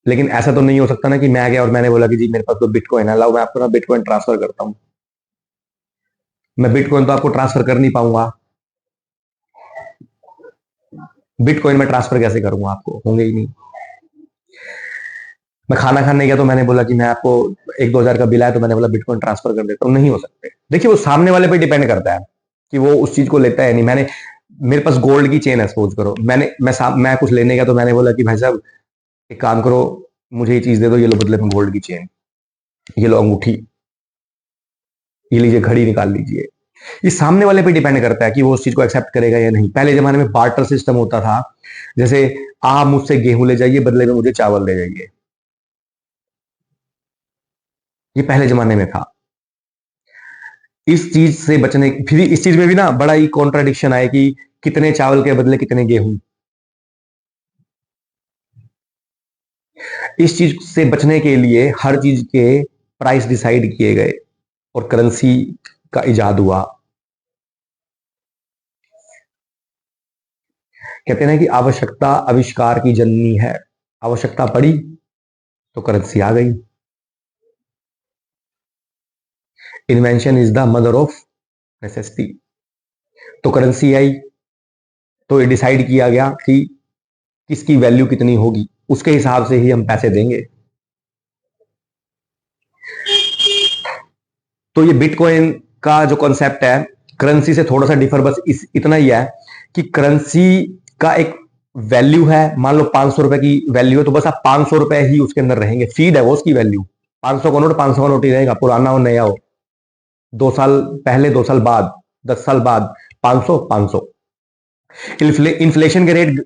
लेकिन ऐसा तो नहीं हो सकता ना कि मैं आ गया और मैंने बोला कि जी मेरे पास तो बिटकॉइन है, लाओ मैं आपको ना बिटकॉइन ट्रांसफर करता हूं। मैं बिटकॉइन तो आपको ट्रांसफर कर नहीं पाऊंगा। बिटकॉइन में ट्रांसफर कैसे करूंगा, आपको होंगे ही नहीं। मैं खाना खाने गया तो मैंने बोला कि मैं आपको 1-2 हजार का बिल आया, तो मैंने बोला बिटकॉइन ट्रांसफर कर देता हूं, नहीं हो सकते। देखिए वो सामने वाले पे डिपेंड करता है कि वो उस चीज को लेता है नहीं। मैंने, मेरे पास गोल्ड की चेन है, सपोज करो मैं कुछ लेने गया, तो मैंने बोला कि भाई साहब एक काम करो, मुझे ये चीज दे दो, ये लो बदले में गोल्ड की चेन, ये लो अंगूठी, ये लीजिए घड़ी निकाल लीजिए। ये सामने वाले पे डिपेंड करता है कि वो उस चीज को एक्सेप्ट करेगा या नहीं। पहले जमाने में बार्टर सिस्टम होता था, जैसे आप मुझसे गेहूं ले जाइए, बदले में मुझे चावल दे जाइए, ये पहले जमाने में था। इस चीज से बचने, फिर इस चीज में भी ना बड़ा ही कॉन्ट्राडिक्शन आए कि कितने चावल के बदले कितने गेहूं। इस चीज से बचने के लिए हर चीज के प्राइस डिसाइड किए गए और करेंसी का इजाद हुआ। कहते हैं ना कि आवश्यकता आविष्कार की जननी है। आवश्यकता पड़ी तो करेंसी आ गई। Invention is the mother of necessity. तो करेंसी आई, तो ये डिसाइड किया गया कि किसकी वैल्यू कितनी होगी, उसके हिसाब से ही हम पैसे देंगे। तो ये बिटकॉइन का जो कॉन्सेप्ट है करेंसी से थोड़ा सा डिफर बस इतना ही है कि करेंसी का एक वैल्यू है। मान लो 500 रुपए की वैल्यू है, तो बस आप 500 रुपए ही उसके अंदर रहेंगे, फीड है वो उसकी वैल्यू। 500 का नोट 500 का नोट ही रहेगा, पुराना हो नया हो, 2 साल पहले, 2 साल बाद, 10 साल बाद, 500 500। इन्फ्लेशन के रेट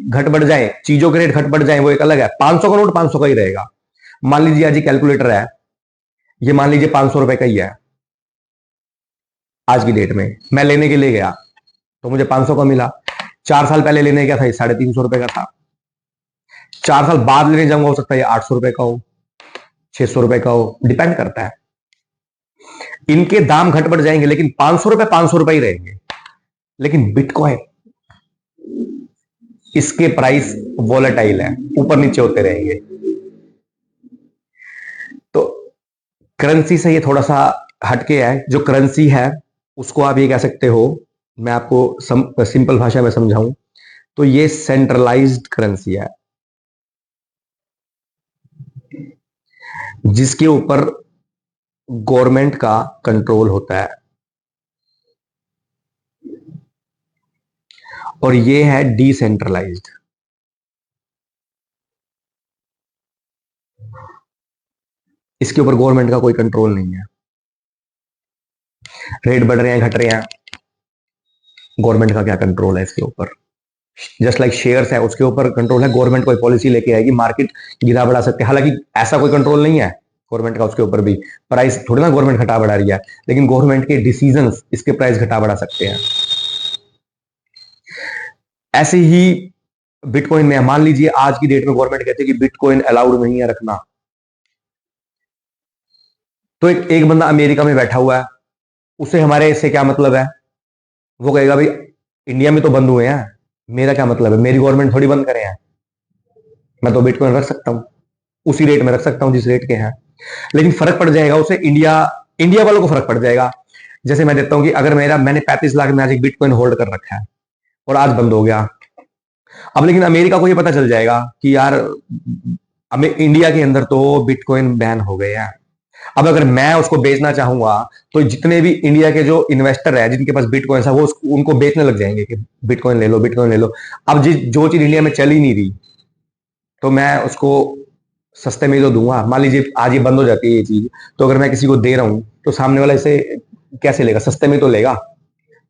घट बढ़ जाए, चीजों के रेट घट बढ़ जाए, वो एक अलग है। 500 का नोट 500 का ही रहेगा। मान लीजिए आज ये कैलकुलेटर है, ये मान लीजिए 500 रुपए का ही है आज की डेट में। मैं लेने के लिए गया तो मुझे 500 का मिला। 4 साल पहले लेने गया था ये 350 रुपए का था। 4 साल बाद लेने जाऊंगा, हो सकता है ये 800 रुपए का हो, 600 रुपए का हो, डिपेंड करता है। इनके दाम घट बढ़ जाएंगे, लेकिन 500 रुपए 500 रुपए ही रहेंगे। लेकिन बिटकॉइन, इसके प्राइस वॉलेटाइल है, ऊपर नीचे होते रहेंगे। तो करेंसी से ये थोड़ा सा हटके है। जो करेंसी है उसको आप ये कह सकते हो, मैं आपको सिंपल भाषा में समझाऊं तो ये सेंट्रलाइज्ड करेंसी है, जिसके ऊपर गवर्नमेंट का कंट्रोल होता है। और ये है डिसेंट्रलाइज्ड। इसके ऊपर गवर्नमेंट का कोई कंट्रोल नहीं है। रेट बढ़ रहे हैं घट रहे हैं, गवर्नमेंट का क्या कंट्रोल है इसके ऊपर। जस्ट लाइक शेयर्स है, उसके ऊपर कंट्रोल है, गवर्नमेंट कोई पॉलिसी लेके आएगी, मार्केट गिरा बढ़ा सकते हैं। हालांकि ऐसा कोई कंट्रोल नहीं है गवर्नमेंट का, उसके ऊपर भी प्राइस थोड़ी ना गवर्नमेंट घटा बढ़ा रही है, लेकिन गवर्नमेंट के डिसीजंस इसके प्राइस घटा बढ़ा सकते हैं। ऐसे ही बिटकॉइन में मान लीजिए आज की डेट में गवर्नमेंट कहती है कि बिटकॉइन अलाउड नहीं है रखना, तो एक बंदा अमेरिका में बैठा हुआ है, उसे हमारे इससे क्या मतलब है? वो कहेगा भाई इंडिया में तो बंद हुए हैं, मेरा क्या मतलब है, मेरी गवर्नमेंट थोड़ी बंद करे हैं, मैं तो बिटकॉइन रख सकता हूं, उसी रेट में रख सकता हूं जिस रेट के हैं। लेकिन फर्क पड़ जाएगा उसे, इंडिया इंडिया वालों को फर्क पड़ जाएगा। जैसे मैं देता हूं कि अगर मैंने 35 लाख में आज एक बिटकॉइन होल्ड कर रखा है और आज बंद हो गया, अब लेकिन अमेरिका को ये पता चल जाएगा कि यार हमें इंडिया के अंदर तो बिटकॉइन बैन हो गए हैं। अब अगर मैं उसको बेचना चाहूंगा तो जितने भी इंडिया के जो इन्वेस्टर है जिनके पास बिटकॉइन है वो उनको बेचने लग जाएंगे कि बिटकॉइन ले लो, बिटकॉइन ले लो। अब जो चीज इंडिया में चल ही नहीं रही तो मैं उसको सस्ते में तो दूंगा। मान लीजिए आज ये बंद हो जाती है ये चीज, तो अगर मैं किसी को दे रहा हूं तो सामने वाला इसे कैसे लेगा? सस्ते में तो लेगा,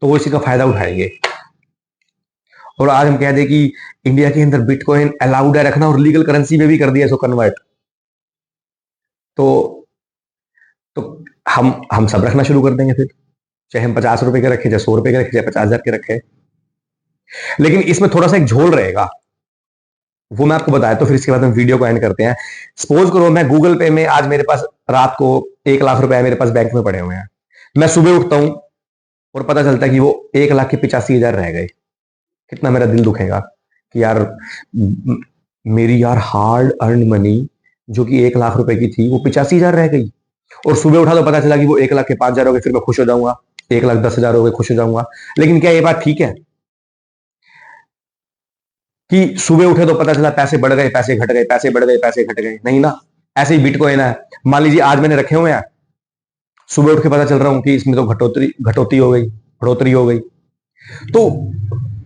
तो वो इसी का फायदा उठाएंगे। और आज हम कह दें कि इंडिया के अंदर बिटकॉइन अलाउड है रखना और लीगल करेंसी में भी कर दिया इसको कन्वर्ट, तो तो हम सब रखना शुरू कर देंगे फिर, चाहे हम 50 रुपए के रखें, चाहे 100 रुपए के रखें, चाहे 50,000 के रखें। लेकिन इसमें थोड़ा सा एक झोल रहेगा, वो मैं आपको बताया, तो फिर इसके बाद हम वीडियो को एंड करते हैं। सपोज करो मैं गूगल पे में आज मेरे पास रात को 1 लाख रुपए मेरे पास बैंक में पड़े हुए हैं, मैं सुबह उठता हूं और पता चलता है कि वो 1,85,000 रह गए। कितना मेरा दिल दुखेगा कि यार मेरी यार हार्ड अर्न मनी जो कि 1 लाख रुपए की थी वो 85,000 रह गई। और सुबह उठा तो पता चला कि वो 1,05,000 हो गए, फिर मैं खुश हो जाऊंगा, 1,10,000 हो गए, खुश हो जाऊंगा। लेकिन क्या ये बात ठीक है कि सुबह उठे तो पता चला पैसे बढ़ गए, पैसे घट गए, पैसे बढ़ गए, पैसे घट गए? नहीं ना। ऐसे ही बिटकॉइन है, मान लीजिए आज मैंने रखे हुए हैं, सुबह उठ के पता चल रहा हूं कि इसमें तो घटोती हो गई, बढ़ोतरी हो गई। तो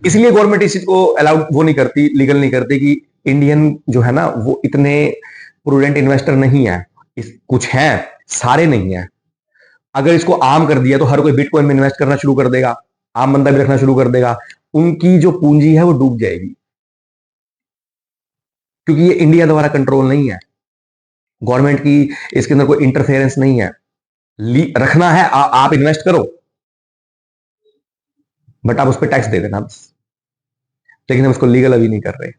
इसलिए गवर्नमेंट इस चीज को अलाउड वो नहीं करती, लीगल नहीं करती कि इंडियन जो है ना वो इतने प्रूडेंट इन्वेस्टर नहीं है। कुछ है, सारे नहीं है। अगर इसको आम कर दिया तो हर कोई बिटकॉइन में इन्वेस्ट करना शुरू कर देगा, आम बंदा भी रखना शुरू कर देगा, उनकी जो पूंजी है वो डूब जाएगी। क्योंकि ये इंडिया द्वारा कंट्रोल नहीं है, गवर्नमेंट की इसके अंदर कोई इंटरफेरेंस नहीं है। रखना है आप इन्वेस्ट करो, बट आप उस पर टैक्स दे देना बस। लेकिन हम उसको लीगल अभी नहीं कर रहे,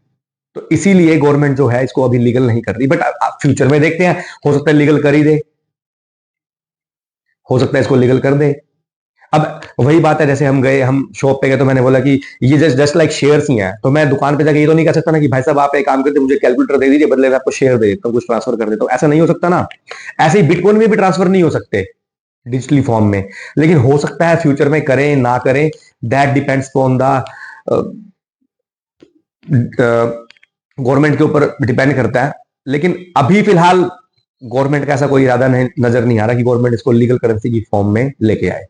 तो इसीलिए गवर्नमेंट जो है इसको अभी लीगल नहीं कर रही। बट आप फ्यूचर में देखते हैं, हो सकता है लीगल कर ही दे, हो सकता है इसको लीगल कर दे। अब वही बात है, जैसे हम गए, हम शॉप पे गए तो मैंने बोला कि ये जस्ट लाइक शेयर्स ही हैं, तो मैं दुकान पे जाके ये तो नहीं कह सकता ना कि भाई साहब आप एक काम करते मुझे कैलकुलेटर दे दीजिए, बदले में आपको शेयर दे देता हूँ, कुछ ट्रांसफर कर देता हूँ। ऐसा नहीं हो सकता ना। ऐसे ही बिटकॉइन में भी ट्रांसफर नहीं हो सकते डिजिटली फॉर्म में। लेकिन हो सकता है फ्यूचर में करें ना करें, that depends on the government के ऊपर डिपेंड करता है। लेकिन अभी फिलहाल गवर्नमेंट का ऐसा कोई इरादा नहीं, नजर नहीं आ रहा कि गवर्नमेंट इसको लीगल करेंसी की फॉर्म में लेके आए।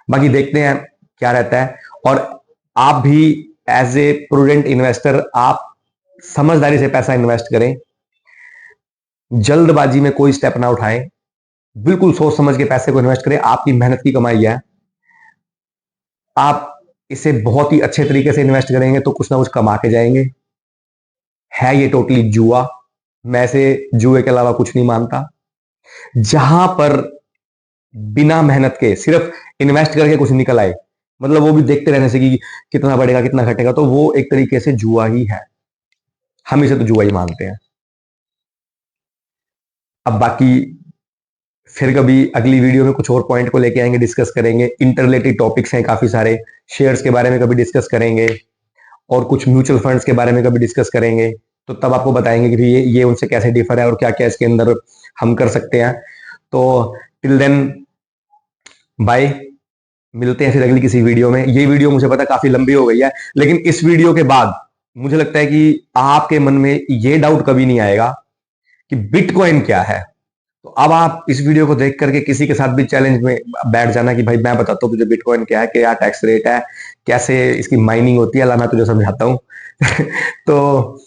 बाकी देखते हैं क्या रहता है। और आप भी एज ए प्रूडेंट इन्वेस्टर आप समझदारी से पैसा इन्वेस्ट करें, जल्दबाजी में कोई स्टेप ना उठाएं, बिल्कुल सोच समझ के पैसे को इन्वेस्ट करें। आपकी मेहनत की कमाई है, आप इसे बहुत ही अच्छे तरीके से इन्वेस्ट करेंगे तो कुछ ना कुछ कमा के जाएंगे। है ये टोटली जुआ, मैं इसे जुए के अलावा कुछ नहीं मानता। जहां पर बिना मेहनत के सिर्फ इन्वेस्ट करके कुछ निकल आए, मतलब वो भी देखते रहने से कि कितना बढ़ेगा कितना घटेगा, तो वो एक तरीके से जुआ ही है। हम इसे तो जुआ ही मानते हैं। अब बाकी फिर कभी अगली वीडियो में कुछ और पॉइंट को लेके आएंगे, डिस्कस करेंगे। इंटर रिलेटेड टॉपिक्स हैं काफी सारे, शेयर्स के बारे में कभी डिस्कस करेंगे और कुछ म्यूचुअल फंड्स के बारे में कभी डिस्कस करेंगे। तो तब आपको बताएंगे कि ये उनसे कैसे डिफर है और क्या क्या इसके अंदर हम कर सकते हैं। तो टिल देन बाय, मिलते हैं फिर अगली किसी वीडियो में। ये वीडियो मुझे पता काफी लंबी हो गई है, लेकिन इस वीडियो के बाद मुझे लगता है कि आपके मन में ये डाउट कभी नहीं आएगा कि बिटकॉइन क्या है। तो अब आप इस वीडियो को देख करके किसी के साथ भी चैलेंज में बैठ जाना कि भाई मैं बताता हूँ तुझे बिटकॉइन क्या है, क्या टैक्स रेट है, कैसे इसकी माइनिंग होती है, ला मैं तुझे समझाता हूँ। तो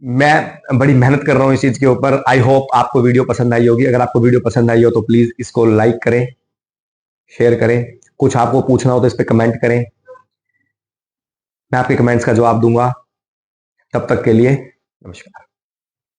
मैं बड़ी मेहनत कर रहा हूँ इस चीज के ऊपर। आई होप आपको वीडियो पसंद आई होगी। अगर आपको वीडियो पसंद आई हो तो प्लीज इसको लाइक करें, शेयर करें। कुछ आपको पूछना हो तो इस पर कमेंट करें, मैं आपके कमेंट्स का जवाब दूंगा। तब तक के लिए नमस्कार।